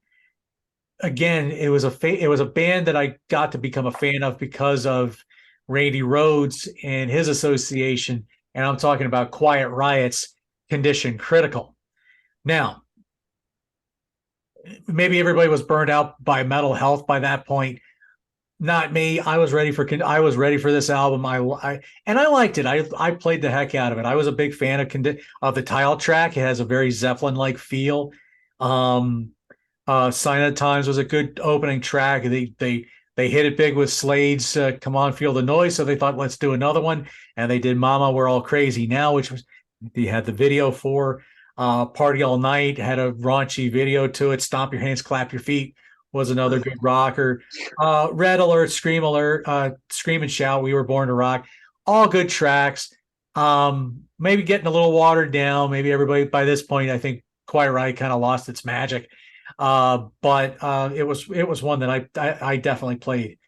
again, it was a band that I got to become a fan of because of Randy Rhoads and his association, and I'm talking about Quiet Riot's Condition Critical. Now, maybe everybody was burned out by Mental Health by that point. Not me. I was ready for this album. I liked it. I played the heck out of it. I was a big fan of the title track. It has a very Zeppelin-like feel. Sign of the Times was a good opening track. They hit it big with Slade's Come On Feel the Noise, so they thought let's do another one, and they did Mama We're All Crazy Now, which was they had the video for. Party All Night had a raunchy video to it. Stomp Your Hands, Clap Your Feet was another good rocker. Red Alert, Scream and Shout, We Were Born to Rock, all good tracks. Maybe getting a little watered down. Maybe everybody by this point, I think Quiet Riot kind of lost its magic. But it was one that I definitely played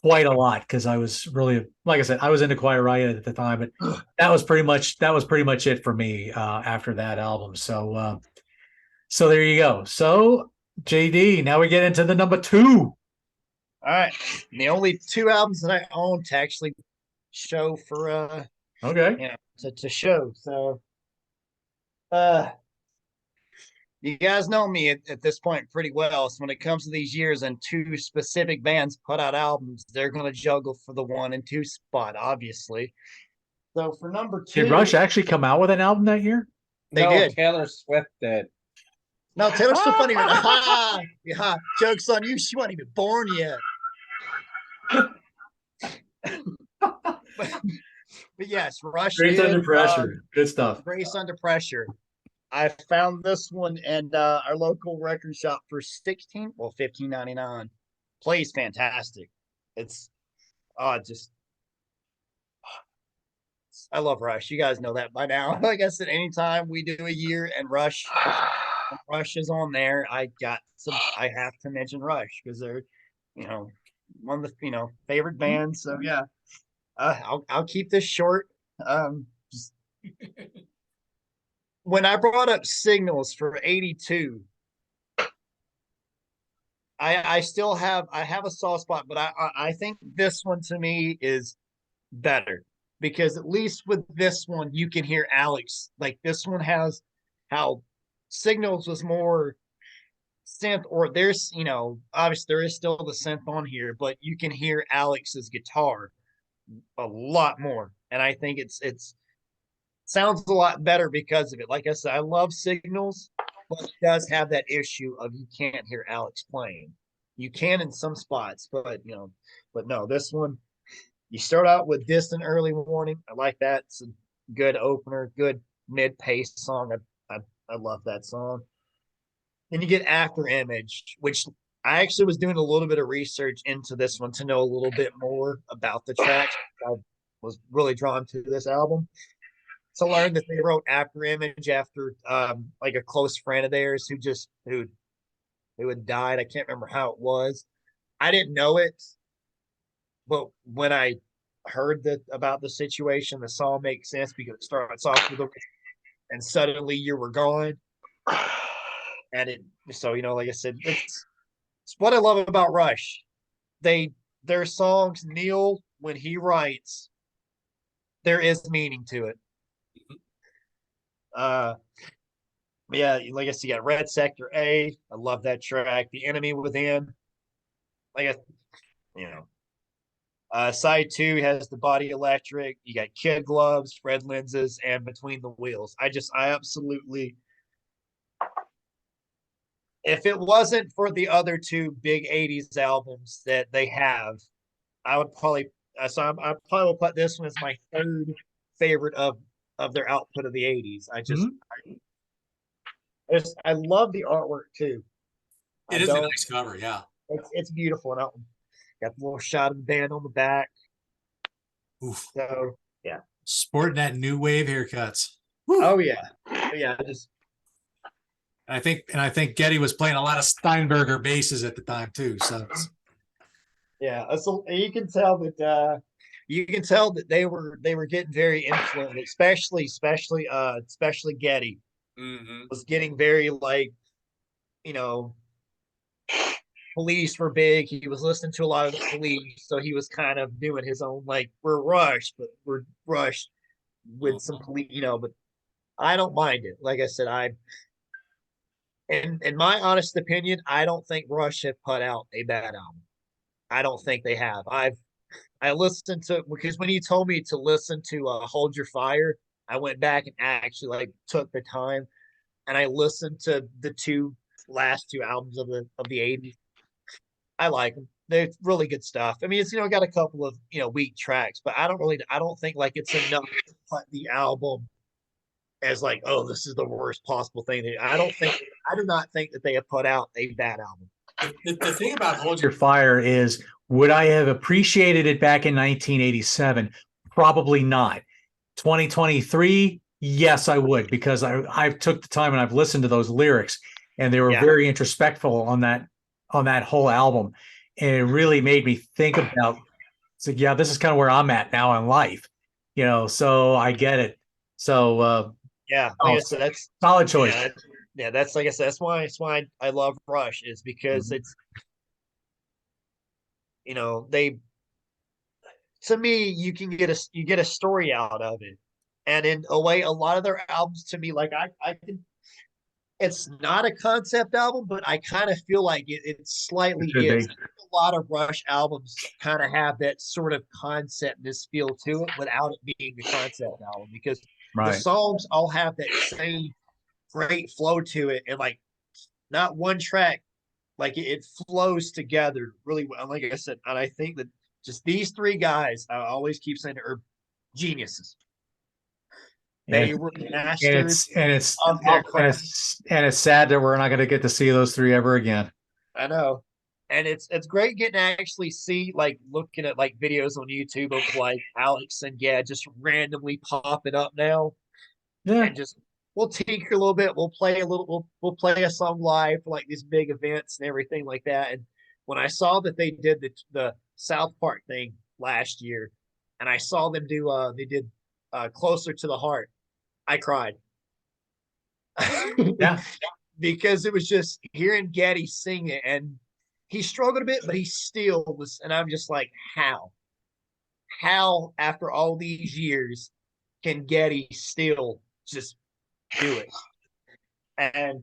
quite a lot because I was really, like I said, I was into Quiet Riot at the time, but that was pretty much it for me after that album. So there you go. So JD, now we get into the number two. All right. And the only two albums that I own to actually show for Okay. to show. So you guys know me at this point pretty well. So when it comes to these years and two specific bands put out albums, they're gonna juggle for the 1 and 2 spot, obviously. So for number two, Did Rush actually come out with an album that year? They no, did. Taylor Swift did. No, Taylor's so funny right now. Yeah, joke's on you. She wasn't even born yet. But yes, Rush Grace did, Under Pressure. Good stuff. Grace Under Pressure. I found this one in our local record shop for $15.99. Plays fantastic. It's just I love Rush. You guys know that by now. Like I said, anytime we do a year and Rush is on there, I have to mention Rush because they're, one of the favorite bands. So yeah, I'll keep this short. Just when I brought up Signals for 82, I still have a soft spot, but I think this one to me is better because at least with this one you can hear Alex. Like this one has how Signals was more synth, or there's obviously there is still the synth on here, but you can hear Alex's guitar a lot more, and I think it's sounds a lot better because of it. Like I said, I love Signals, but it does have that issue of you can't hear Alex playing. You can in some spots, but no, this one you start out with Distant Early Warning. I like that. It's a good opener, good mid-pace song. I love that song. Then you get After Image, which I actually was doing a little bit of research into this one to know a little bit more about the tracks. I was really drawn to this album. To learn that they wrote After Image after like a close friend of theirs who had died. I can't remember how it was. I didn't know it, but when I heard about the situation, the song makes sense because it starts off with and suddenly you were gone. And like I said, it's what I love about Rush. Their songs, Neil, when he writes, there is meaning to it. Yeah, like I said, you got Red Sector A. I love that track. The Enemy Within. Side 2 has The Body Electric. You got Kid Gloves, Red Lenses, and Between the Wheels. I absolutely. If it wasn't for the other two big 80s albums that they have, I would probably will put this one as my third favorite of their output of the 80s. I love the artwork too. It is a nice cover, yeah. It's beautiful. And got the little shot of the band on the back. Oof. So yeah. Sporting that new wave haircuts. Woo. Oh yeah. Yeah, I think Getty was playing a lot of Steinberger basses at the time too. So yeah, so you can tell that they were getting very influenced, especially Getty was getting very Police were big. He was listening to a lot of the Police, so he was kind of doing his own we're Rush, but we're Rush with some Police, But I don't mind it. Like I said, in my honest opinion, I don't think Rush have put out a bad album. I don't think they have. I listened to, because when you told me to listen to Hold Your Fire, I went back and actually took the time and I listened to the last two albums of the 80s. I like them. They're really good stuff. I mean, it's got a couple of weak tracks, but I don't think it's enough to put the album as oh, this is the worst possible thing. I do not think that they have put out a bad album. The thing about Hold Your Fire is, would I have appreciated it back in 1987? Probably not. 2023, yes, I would, because I've took the time and I've listened to those lyrics, and they were very introspectful on that whole album, and it really made me think about So yeah, this is kind of where I'm at now in life, so I get it. So Yeah, like oh, I said, that's solid choice. yeah, yeah. That's like I said. That's why I love Rush is because Mhm. it's they to me you get a story out of it, and in a way, a lot of their albums to me, like I can. It's not a concept album, but I kind of feel like it It slightly should is. be. I think a lot of Rush albums kind of have that sort of concept, this feel to it, without it being the concept album, because the Right. songs all have that same great flow to it, and like not one track, like it flows together really well. Like I said, and I think that just these three guys, I always keep saying, are geniuses. And They were and masters it's and it's of their craft. and it's sad that we're not going to get to see those three ever again. I know. And it's great getting to actually see, like, looking at like videos on YouTube of like Alex and yeah just randomly popping up now, Yeah. and just we'll tinker a little bit, we'll play a little, we'll play a song live for like these big events and everything like that. And when I saw that they did the South Park thing last year, and I saw them do they did Closer to the Heart, I cried. Yeah. Because it was just hearing Gaddy sing it, and he struggled a bit, but he still was. And I'm just like, how after all these years can Gaddy still just do it? And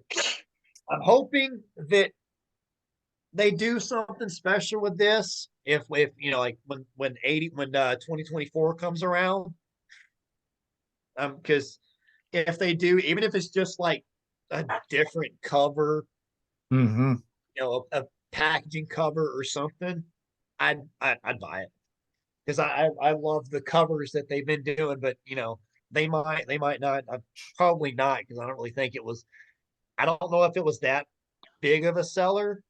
I'm hoping that they do something special with this. If like when 2024 comes around, because if they do, even if it's just like a different cover, Hmm. a packaging cover or something, I'd buy it, because I love the covers that they've been doing. But they might not. Probably not, because I don't really think it was. I don't know if it was that big of a seller.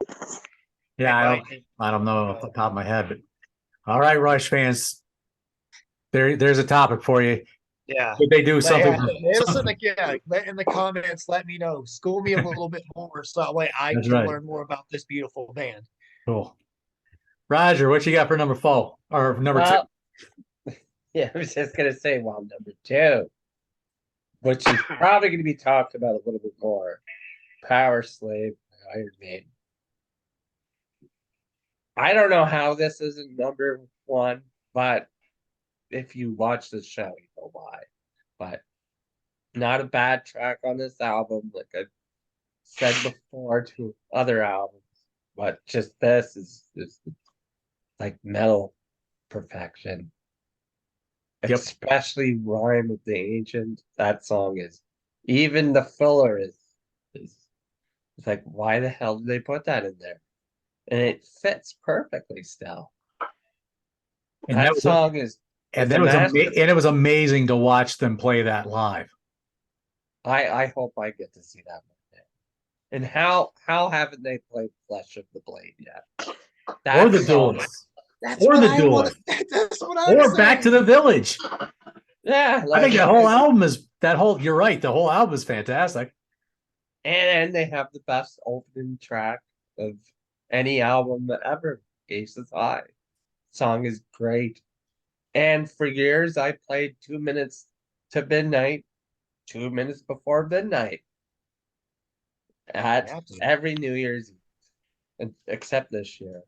Yeah, It I might. don't I don't know off the top of my head, but all right, Rush fans, there's a topic for you. Yeah. Could they do But something? yeah, listen, like, yeah, in the comments, let me know. School me a little bit more so that way I That's can right. learn more about this beautiful band. Cool. Roger, what you got for number 4 or number 2? Well, yeah, I was just gonna say, well, number two, which is probably gonna be talked about a little bit more. Power Slave by Iron Maiden. I don't know how this isn't number one, but if you watch the show, you know why. But not a bad track on this album, like I said before to other albums. But just this is like metal perfection. Yep. Especially Rhyme of the Ancient. That song is even the filler is it's like, why the hell did they put that in there? And it fits perfectly still. And that That was a, song is and a that was master. and it was amazing to watch them play that live. I hope I get to see that one day. And how haven't they played Flesh of the Blade yet? Or That the song. Duelists. That's Or what the I want Duelists. to. That's what I'm Or saying. Back to the Village. Yeah, I think like, that whole album is you're right. The whole album is fantastic. and they have the best opening track of any album that ever. Aces High. Song is great. And for years I played 2 minutes to midnight, 2 minutes before midnight at every New Year's Eve, except this year.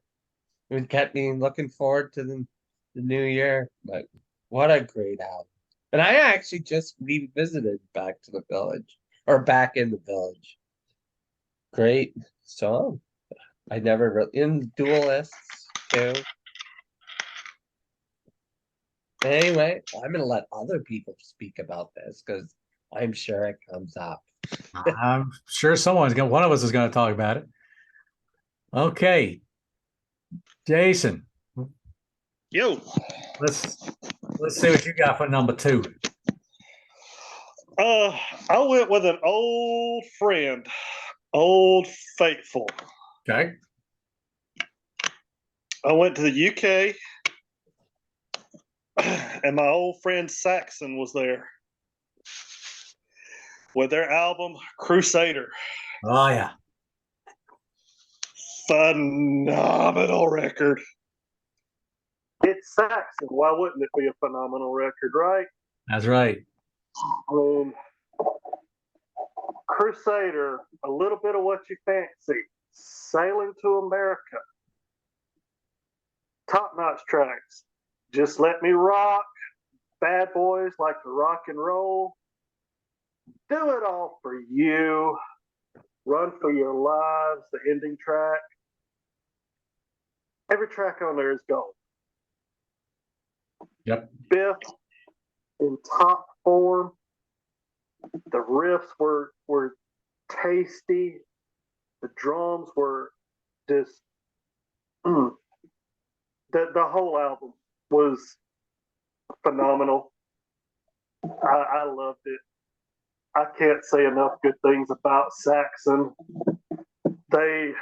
It kept me looking forward to the new year. But what a great album. And I actually just revisited Back to the Village, or Back in the Village. Great song. I never really, in Duelists too. Anyway, I'm going to let other people speak about this because I'm sure it comes up. I'm sure one of us is going to talk about it. Okay, Jason, Yo, let's see what you got for number 2. I went with an old friend, old faithful. Okay. I went to the UK, and my old friend Saxon was there with their album Crusader. Oh yeah. Phenomenal record. it's Saxon. Why wouldn't it be a phenomenal record, right? That's right. Crusader, a little bit of what you fancy. Sailing to America. Top notch tracks. Just Let Me Rock. Bad Boys Like to Rock and Roll. Do It All for You. Run for Your Lives, the ending track. Every track on there is gold. Yep. Biff in top form. The riffs were tasty. The drums were just the whole album was phenomenal. I loved it. I can't say enough good things about Saxon. They,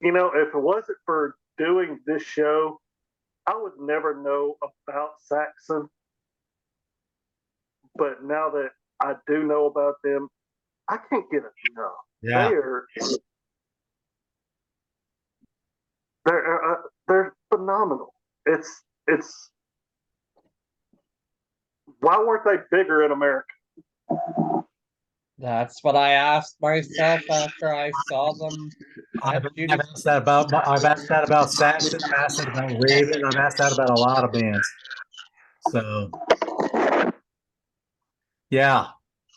if it wasn't for doing this show, I would never know about Saxon. But now that I do know about them, I can't get enough. Yeah. They're phenomenal. It's why weren't they bigger in America? That's what I asked myself after I saw them. I've asked that about Saxon. I've asked that about Raven. I've asked that about a lot of bands. So, yeah,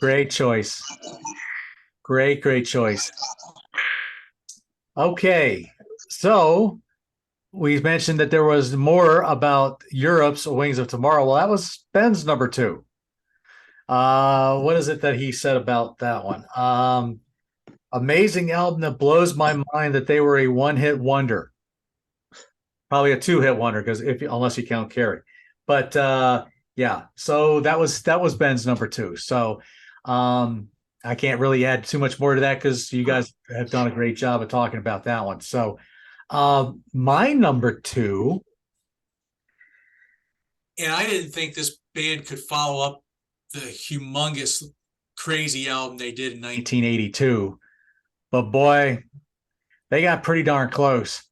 great choice. Great choice. Okay, so we mentioned that there was more about Europe's Wings of Tomorrow. Well, that was Ben's number 2. What is it that he said about that one? Amazing album that blows my mind that they were a one-hit wonder. Probably a 2-hit wonder unless you count Carrie. But yeah, so that was Ben's number 2. So I can't really add too much more to that because you guys have done a great job of talking about that one. So my number 2. And I didn't think this band could follow up the humongous, crazy album they did in 1982. But boy, they got pretty darn close.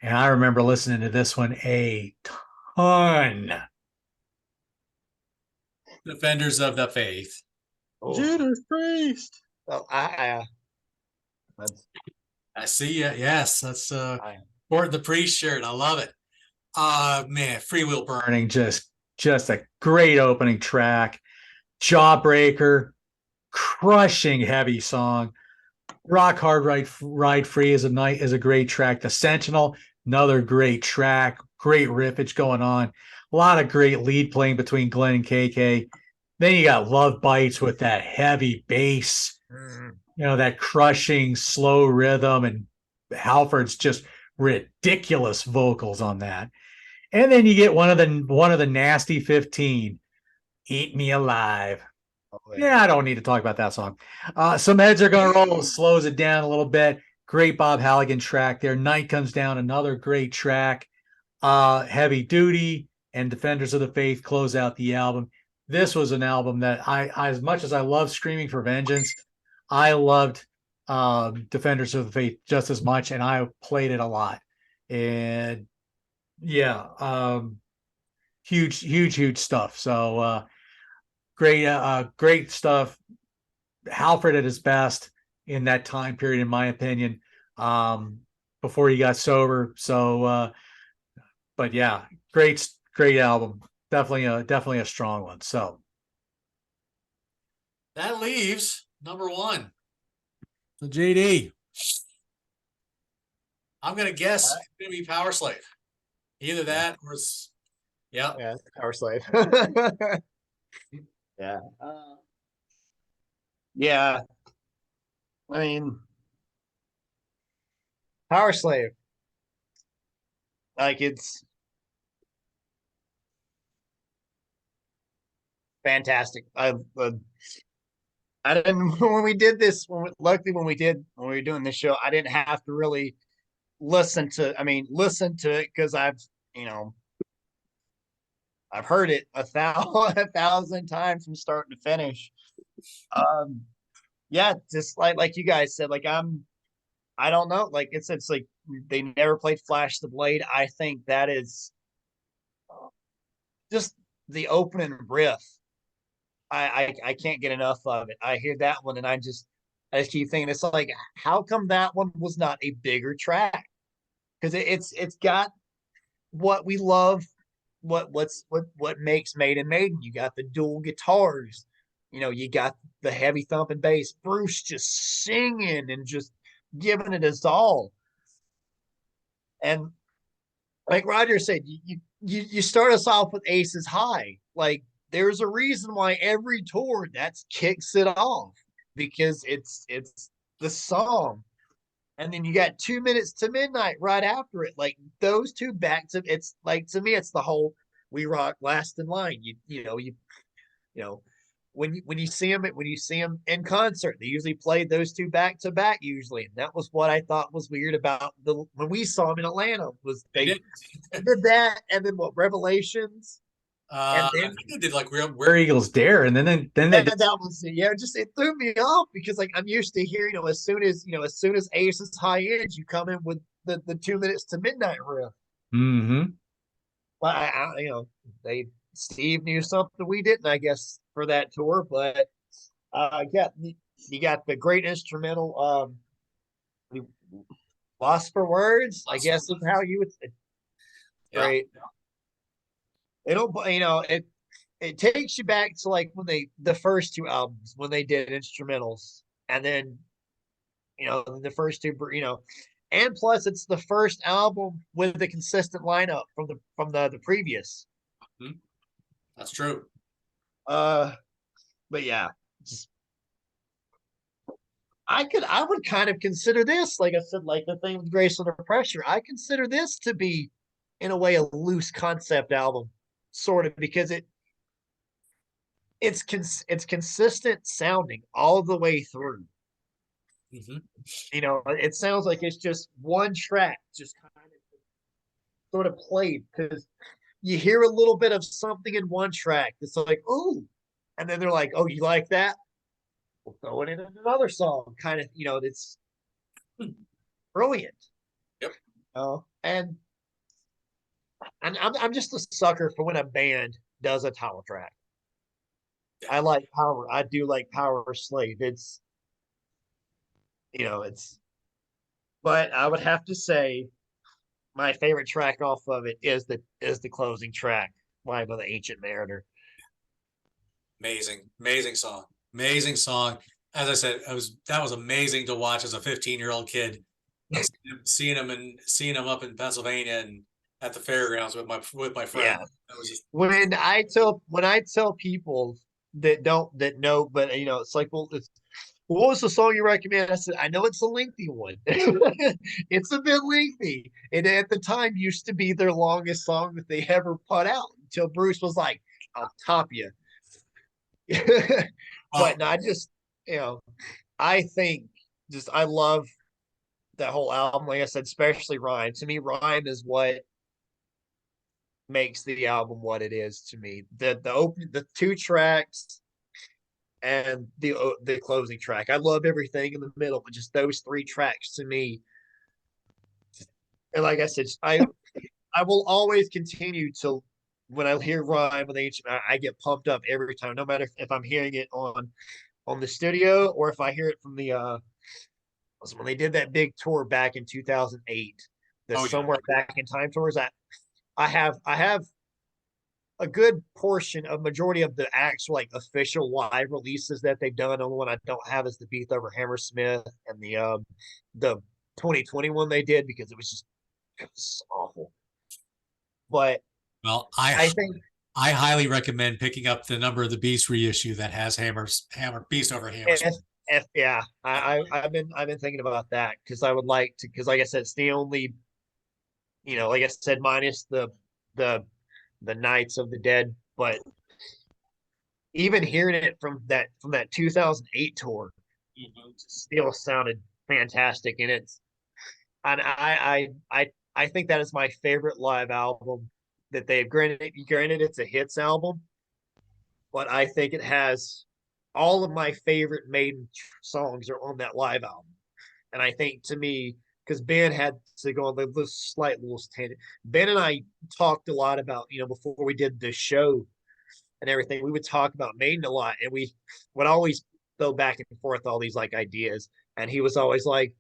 And I remember listening to this one a ton. Defenders of the Faith. Oh, Judas Priest. well, that's I see you. Yes, that's Gordon the Priest shirt. I love it. Man, Free Will Burning. Just a great opening track. Jawbreaker, crushing heavy song. Rock Hard Ride Free is a great track. The Sentinel, another great track. Great riffage going on. A lot of great lead playing between Glenn and KK. Then you got Love Bites with that heavy bass, that crushing slow rhythm, and Halford's just ridiculous vocals on that. And then you get one of the Nasty 15, Eat Me Alive. Yeah, I don't need to talk about that song. Some Heads Are Gonna Roll slows it down a little bit. Great Bob Halligan track there. Night Comes Down, another great track. Heavy Duty and Defenders of the Faith close out the album. This was an album that I as much as I love Screaming for Vengeance, I loved Defenders of the Faith just as much, and I played it a lot. And yeah, huge stuff. So great stuff. Halford at his best in that time period, in my opinion, before he got sober. So, but yeah, great album. Definitely a strong one. So that leaves number 1. So JD, I'm gonna guess it's gonna be Power Slave. Either that or yeah, Power Slave. Yeah. Yeah. I mean, Power Slave. Like, it's fantastic. I didn't when we did this. Luckily, when we were doing this show, I didn't have to really listen to it because I've heard it a thousand times from start to finish. Yeah, just like you guys said, like I don't know, like it's like they never played Flash the Blade. I think that is just the opening riff. I can't get enough of it. I hear that one and I just keep thinking it's like, how come that one was not a bigger track? Because it's got what we love, what makes Maiden Maiden. You got the dual guitars, you got the heavy thumping bass, Bruce just singing and just giving it his all. And like Roger said, you start us off with Aces High. Like there's a reason why every tour that's kicks it off, because it's the song. And then you got 2 minutes to midnight right after it. Like those two back to, it's like, to me, it's the whole We Rock Last in Line. When you see them in concert, they usually played those two back to back usually. And that was what I thought was weird about when we saw them in Atlanta, was they did that. And then what, Revelations? And I then think they did like Where Eagles Dare, and then they that was, yeah, just it threw me off, because like I'm used to hearing, as soon as Ace's High ends, you come in with the 2 minutes to midnight riff. Mm-hmm. But they Steve knew something we didn't, I guess, for that tour. But yeah, you got the great instrumental, Lost for Words, I guess is how you would say. Great. It takes you back to like when the first two albums, when they did instrumentals, and then the first two, and plus it's the first album with a consistent lineup from the previous. That's true. But yeah, I would kind of consider this, like I said, like the thing with Grace Under Pressure. I consider this to be, in a way, a loose concept album, sort of, because it's consistent sounding all the way through. It sounds like it's just one track, just kind of sort of played, because you hear a little bit of something in one track. It's like, ooh, and then they're like, oh, you like that? We'll throw it in another song. Kind of, it's brilliant. Yep. And I'm just a sucker for when a band does a title track. I like Power. I do like Power Slave. It's, but I would have to say my favorite track off of it is the closing track, Live of the Ancient Mariner. Amazing song. As I said, that was amazing to watch as a 15-year-old kid, seeing him up in Pennsylvania and at the fairgrounds with my friend. Yeah. That was just, when I tell people that know, but it's like, well, what was the song you recommend? I said, I know it's a lengthy one. It's a bit lengthy. And at the time used to be their longest song that they ever put out, until Bruce was like, I'll top you. But no, I think I love that whole album. Like I said, especially Rhyme. To me, Rhyme is what makes the album what it is to me. The two tracks and the closing track. I love everything in the middle, but just those three tracks to me. And like I said, I will always continue to, when I hear Rhyme with Ancient, I get pumped up every time, no matter if I'm hearing it on the studio or if I hear it from when they did that big tour back in 2008, Somewhere Back in Time tours. I have a good portion of majority of the actual like official live releases that they've done. The only one I don't have is the Beat Over Hammersmith and the 2021 they did, because it was awful. But well, I think I highly recommend picking up the Number of the Beast reissue that has Beast Over Hammersmith. Yeah, I've been thinking about that, because I would like to, because like I said, it's the only, like I said, minus the Knights of the Dead, but even hearing it from that 2008 tour, still sounded fantastic. And I think that is my favorite live album that they've granted it's a hits album, but I think it has all of my favorite Maiden songs are on that live album. And I think, to me, because Ben had to go on the slight little tangent. Ben and I talked a lot about, before we did the show and everything, we would talk about Maiden a lot, and we would always go back and forth all these like ideas. And he was always like,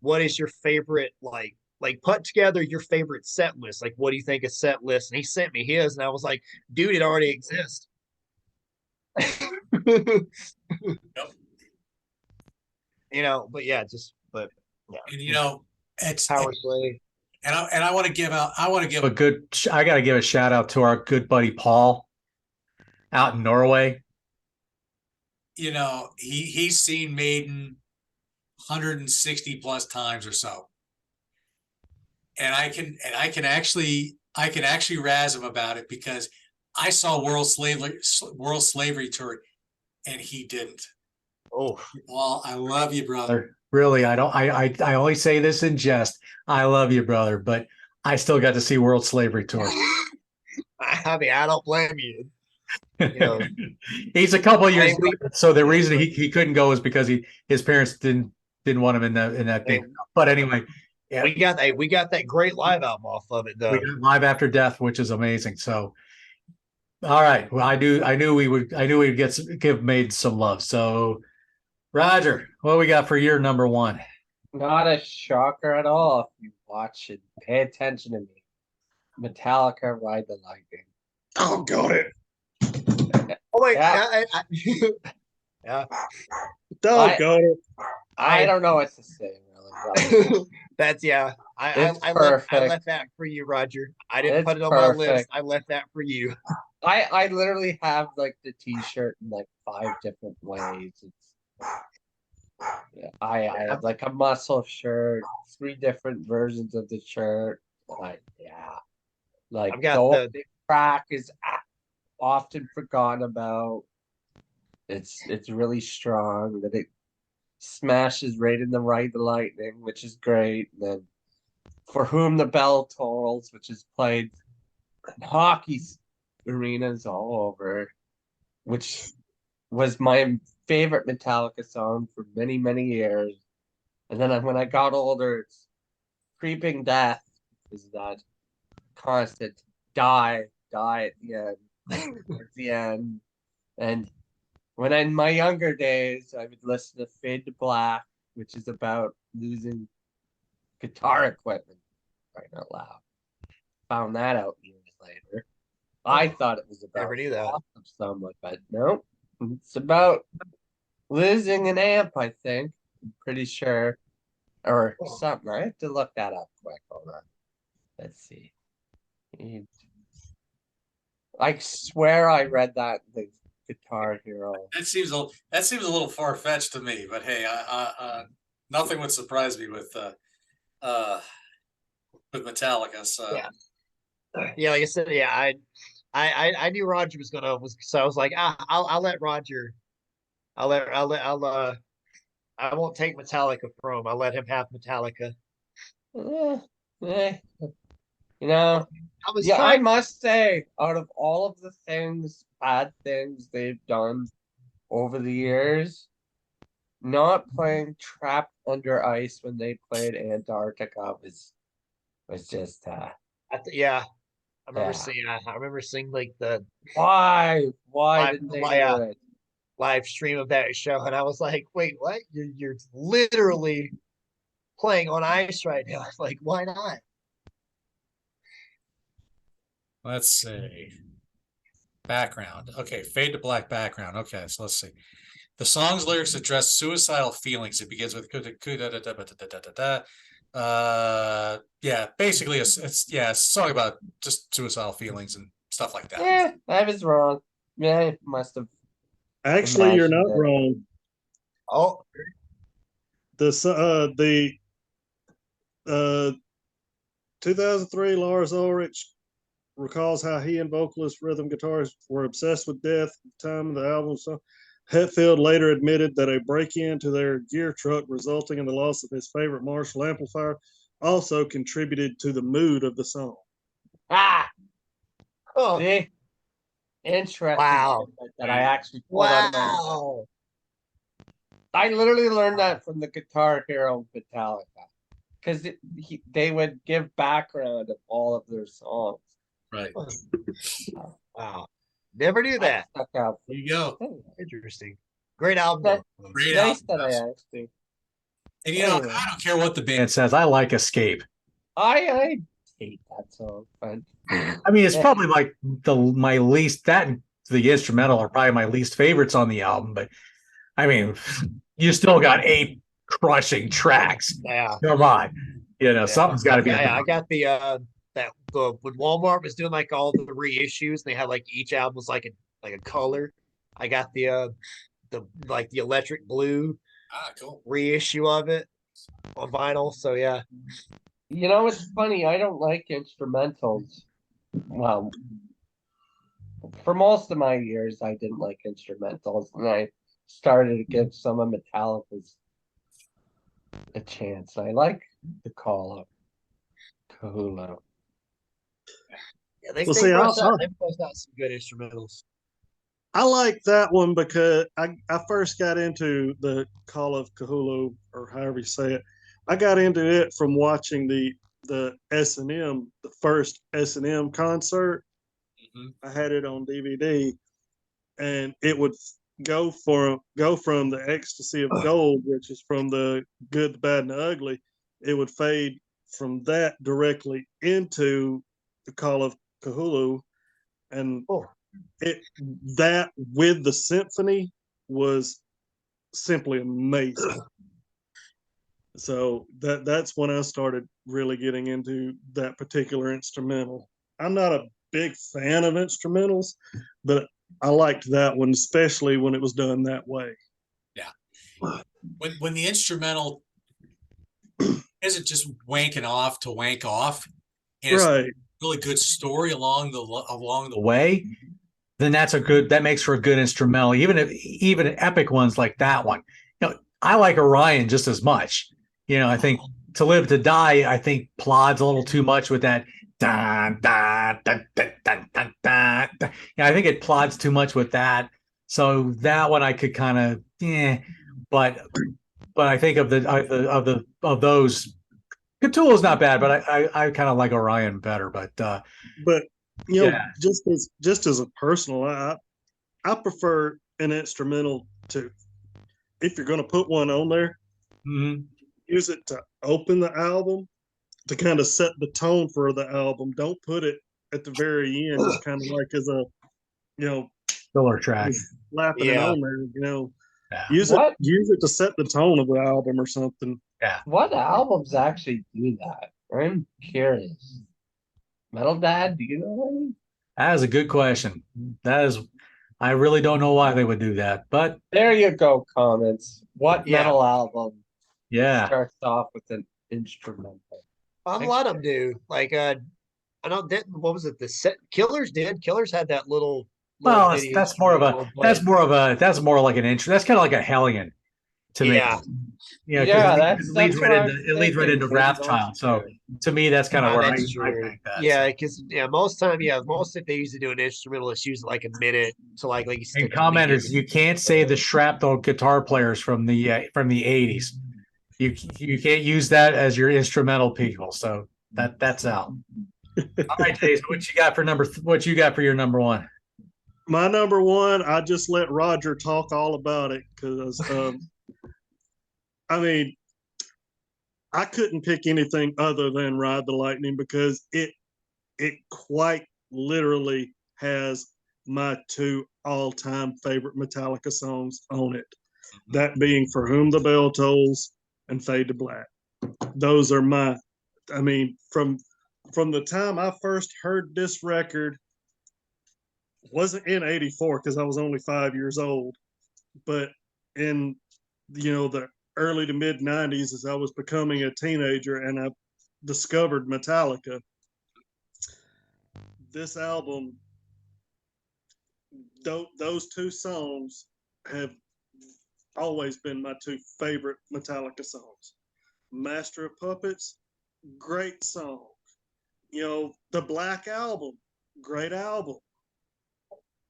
"What is your favorite like put together your favorite set list? Like, what do you think a set list?" And he sent me his, and I was like, "Dude, it already exists." But yeah, but yeah, And it's Power Slave. and I want to give out. I want to give A good. I got to give a shout out to our good buddy Paul out in Norway. he's seen Maiden 160 plus times or so, and I can actually razz him about it because I saw World Slavery Tour, and he didn't. Oh, Paul, I love you, brother. Really, I don't. I only say this in jest. I love you, brother, but I still got to see World Slavery Tour. I mean, I don't blame you. He's a couple of years, we- so the reason he couldn't go is because his parents didn't want him in that big. But anyway, yeah, we got that great live album off of it though. we got Live After Death, which is amazing. So, all right, well, I knew we'd give Maiden some love. So, Roger, what we got for year number one? Not a shocker at all if you watch it. Pay attention to me. Metallica Ride the Lightning. Oh, got it. Oh wait, Yeah. yeah. Doggone it. I don't know what to say, really. That's yeah. It's I perfect. left that for you, Roger. I didn't It's put it on my list. perfect. I left that for you. I literally have like the t-shirt in like 5 different ways. I have like a muscle shirt, 3 different versions of the shirt. Like like I've got the the- opening track is often forgotten about. It's really strong. That it smashes right in the Ride the Lightning, which is great. And then For Whom the Bell Tolls, which is played in hockey arenas all over, which was my favorite Metallica song for many, many years. And then when I got older, it's Creeping Death is that constant die at the end, towards the end. And when in my younger days, I would listen to Fade to Black, which is about losing guitar equipment, right out loud. Found that out years later. I thought it was about Never knew that. loss of someone, but no, it's about losing an amp, I think. I'm pretty sure. Or something. I have to look that up quick. Hold on. Let's see. I swear I read that in the Guitar Hero. That seems a little far fetched to me, but hey, nothing would surprise me with Metallica. So Yeah, like I said, yeah, I knew Roger so I was like, I'll let Roger. I won't take Metallica from him. I'll let him have Metallica. Eh, you know, I was yeah, I trying. must say, out of all of the bad things they've done over the years, not playing Trapped Under Ice when they played Antarctica was just Yeah, I remember Yeah. seeing like the why Live- didn't they yeah. do it? live stream of that show, and I was like, wait, what? You're literally playing on ice right now. Like, why not? let's see. Background. Okay, Fade to Black background. Okay, so let's see. The song's lyrics address suicidal feelings. It begins with yeah, basically it's a song about just suicidal feelings and stuff like that. Yeah, I was wrong. Yeah, I must have. Actually, you're not Imagine it. wrong. Oh, The 2003 Lars Ulrich recalls how he and vocalist rhythm guitarist were obsessed with death at the time of the album. So Hetfield later admitted that a break-in to their gear truck resulting in the loss of his favorite Marshall amplifier also contributed to the mood of the song. oh, See? Interesting. Wow. That I actually pulled out of my head. wow. I literally learned that from the Guitar Hero Metallica. because they would give background of all of their songs. Right. Wow. Never knew that. Stuck out. There you go. Interesting. Great album. That- though. Great Nice album. that I asked you. And you know, Anyway. I don't care what the band It says I like Escape. I hate that song, but I mean, it's probably like my least that and the instrumental are probably my least favorites on the album, but I mean, you still got 8 crushing tracks. Yeah. Come on. You know, Yeah. something's got to be. Yeah, I got the when Walmart was doing like all the reissues, they had like each album was like a color. I got the like the electric blue cool. reissue of it on vinyl. So yeah. you know it's funny. I don't like instrumentals. Well, for most of my years, I didn't like instrumentals, and I started to give some of Metallica's a chance. I like the call up Kahula. Yeah, they, Well, they, see, bust out, they bust out some good instrumentals. I like that one because I first got into the Call of Cthulhu, or however you say it. I got into it from watching the S&M, the first S&M concert. I had it on DVD, and it would go from the Ecstasy of Gold, which is from the Good, the Bad, and the Ugly. It would fade from that directly into the Call of Cthulhu, and that with the symphony was simply amazing. So that's when I started really getting into that particular instrumental. I'm not a big fan of instrumentals, but I liked that one, especially when it was done that way. Yeah. When the instrumental isn't just wanking off to wank off, and it's Right. a really good story along the way, then that makes for a good instrumental. Even epic ones like that one. You know, I like Orion just as much. You know, I think To Live to Die, I think plods a little too much with that. Dun, dun, dun, dun, dun, dun, dun, dun. Yeah, I think it plods too much with that. So that one I could kind of, but I think of those, Cthulhu is not bad, but I kind of like Orion better. But you know, just as a personal, I prefer an instrumental to, if you're going to put one on there, use it to open the album, to kind of set the tone for the album. Don't put it at the very end, just kind of like as a, you know, filler track. Slapping it on there, you know. Yeah. Use it to set the tone of the album or something. Yeah. What albums actually do that? I'm curious. Metal Dad, do you know any? That is a good question. I really don't know why they would do that, but There you go, comments. What Yeah. metal album yeah. starts off with an instrumental? A lot of them do. Like I know that what was it? The set Killers did. Killers had that little Well, video that's more like an intro. That's kind of like a Hellion to me. Yeah. Yeah, Yeah, it leads what right I'm into thinking. Wrathchild. So to me, that's kind of where I That's true. think that. Yeah, because most if they usually do an instrumental, it's usually like a minute to like you said. And commenters, you can't say the shrapnel guitar players from the 80s. You can't use that as your instrumental people. So that's out. All right, Jason, what you got for your number one? My number one, I just let Roger talk all about it because, I mean, I couldn't pick anything other than Ride the Lightning because it quite literally has my 2 all-time favorite Metallica songs on it. That being For Whom the Bell Tolls and Fade to Black. Those are from the time I first heard this record, wasn't in 84 because I was only 5 years old, but in, you know, the early to mid 90s as I was becoming a teenager and I discovered Metallica. This album, those 2 songs have always been my 2 favorite Metallica songs. Master of Puppets, great song. You know, the Black Album, great album.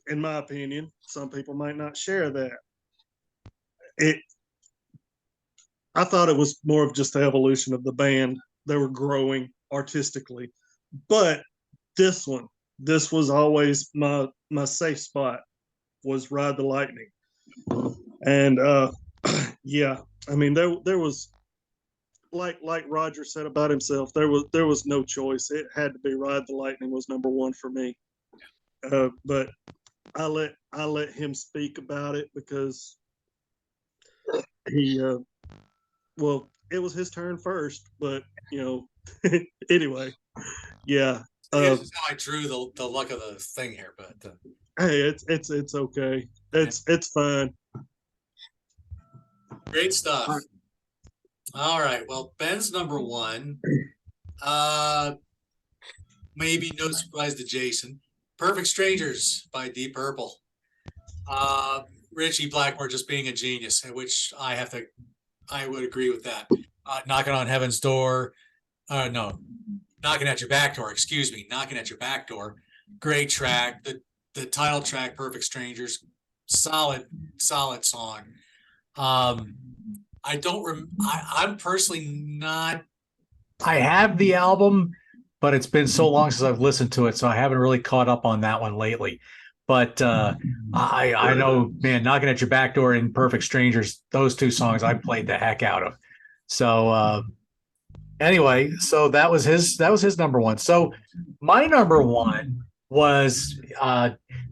In my opinion, some people might not share that. I thought it was more of just the evolution of the band. They were growing artistically, but this one, this was always my safe spot, was Ride the Lightning. And yeah, I mean there was, like Roger said about himself, there was no choice. It had to be Ride the Lightning was number one for me. But I let him speak about it because he well, it was his turn first, but anyway, yeah. This is how I drew the luck of the thing here, but Hey, it's okay. It's fine. great stuff. All right. Well, Ben's number one. Maybe no surprise to Jason. Perfect Strangers by Deep Purple. Richie Blackmore just being a genius, which I would agree with that. Knocking on Heaven's Door. No, Knocking at Your Back Door. Excuse me. Knocking at Your Back Door. Great track. The title track, Perfect Strangers. Solid song. I'm personally not. I have the album, but it's been so long since I've listened to it, so I haven't really caught up on that one lately. But I know, man, Knocking at Your Back Door and Perfect Strangers, those two songs I played the heck out of. So anyway, so that was his number one. So my number one was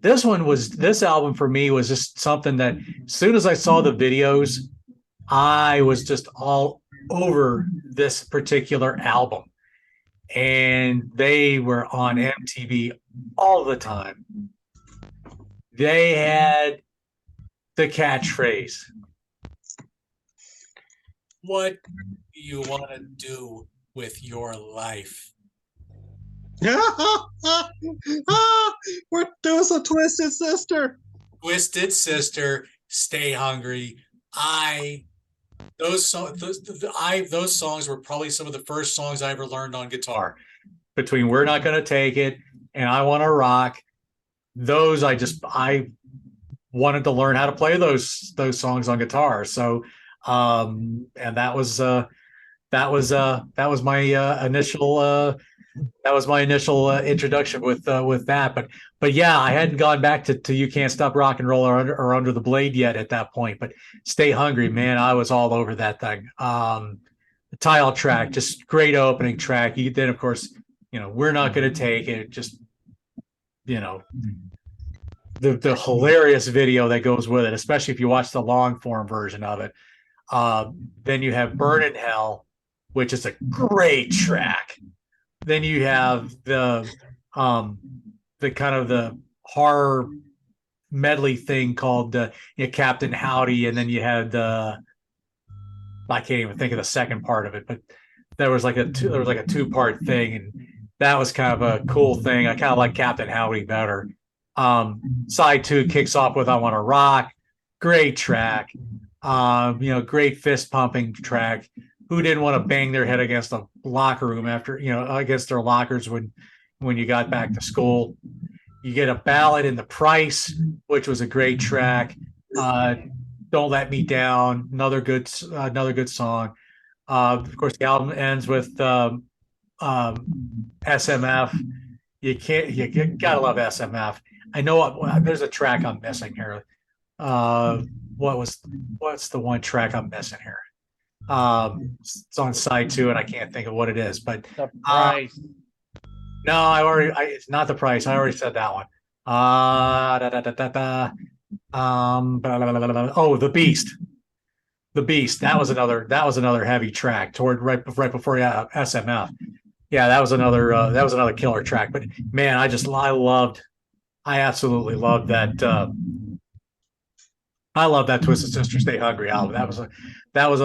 this album for me was just something that as soon as I saw the videos, I was just all over this particular album. And they were on MTV all the time. They had the catchphrase, What do you want to do with your life? We're doing some Twisted Sister. Twisted Sister, Stay Hungry. Those songs were probably some of the first songs I ever learned on guitar. between We're Not Gonna Take It and I Want to Rock. Those I wanted to learn how to play those songs on guitar. So and that was my initial introduction with that. But yeah, I hadn't gone back to You Can't Stop Rock and Roll or Under the Blade yet at that point. But Stay Hungry, man, I was all over that thing. The title track, just great opening track. Then of course, We're Not Gonna Take It. Just the hilarious video that goes with it, especially if you watch the long form version of it. Then you have Burn in Hell, which is a great track. Then you have the kind of the horror medley thing called Captain Howdy, and then you had I can't even think of the second part of it, but there was like a two-part thing, and that was kind of a cool thing. I kind of like Captain Howdy better. Side 2 kicks off with I Want to Rock, great track. Great fist pumping track. Who didn't want to bang their head against the locker room after, against their lockers when you got back to school? You get a ballad in The Price, which was a great track. Don't Let Me Down, another good song. Of course, the album ends with SMF. You gotta love SMF. I know there's a track I'm missing here. What's the one track I'm missing here? It's on side 2 and I can't think of what it is, but The Price. no, it's not The Price. I already said that one. The Beast. The Beast. That was another heavy track toward right before SMF. Yeah, that was another killer track. But man, I absolutely loved that. I love that Twisted Sister Stay Hungry album. That was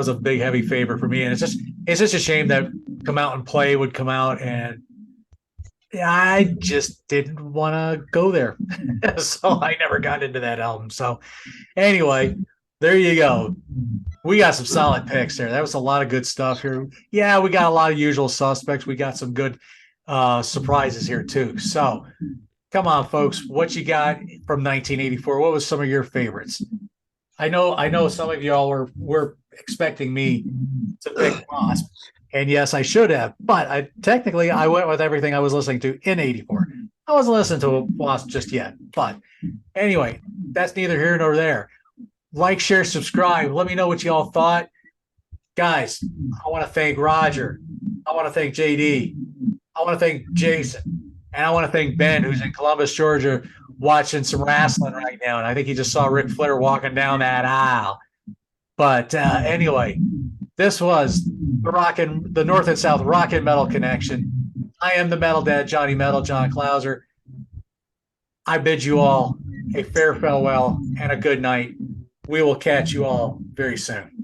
a big heavy favorite for me. And it's just a shame that Come Out and Play would come out, and I just didn't want to go there. So I never got into that album. So anyway, there you go. We got some solid picks there. That was a lot of good stuff here. Yeah, we got a lot of usual suspects. We got some good surprises here too. So come on, folks. What you got from 1984? What was some of your favorites? I know some of y'all were expecting me to pick Wasp. And yes, I should have, but I went with everything I was listening to in 84. I wasn't listening to Wasp just yet. But anyway, that's neither here nor there. Like, share, subscribe. Let me know what y'all thought. Guys, I want to thank Roger. I want to thank JD. I want to thank Jason. And I want to thank Ben, who's in Columbus, Georgia, watching some wrestling right now. And I think he just saw Ric Flair walking down that aisle. But anyway, this was the North and South Rock and Metal Connection. I am the Metal Dad, Johnny Metal, John Clauser. I bid you all a fair farewell and a good night. We will catch you all very soon.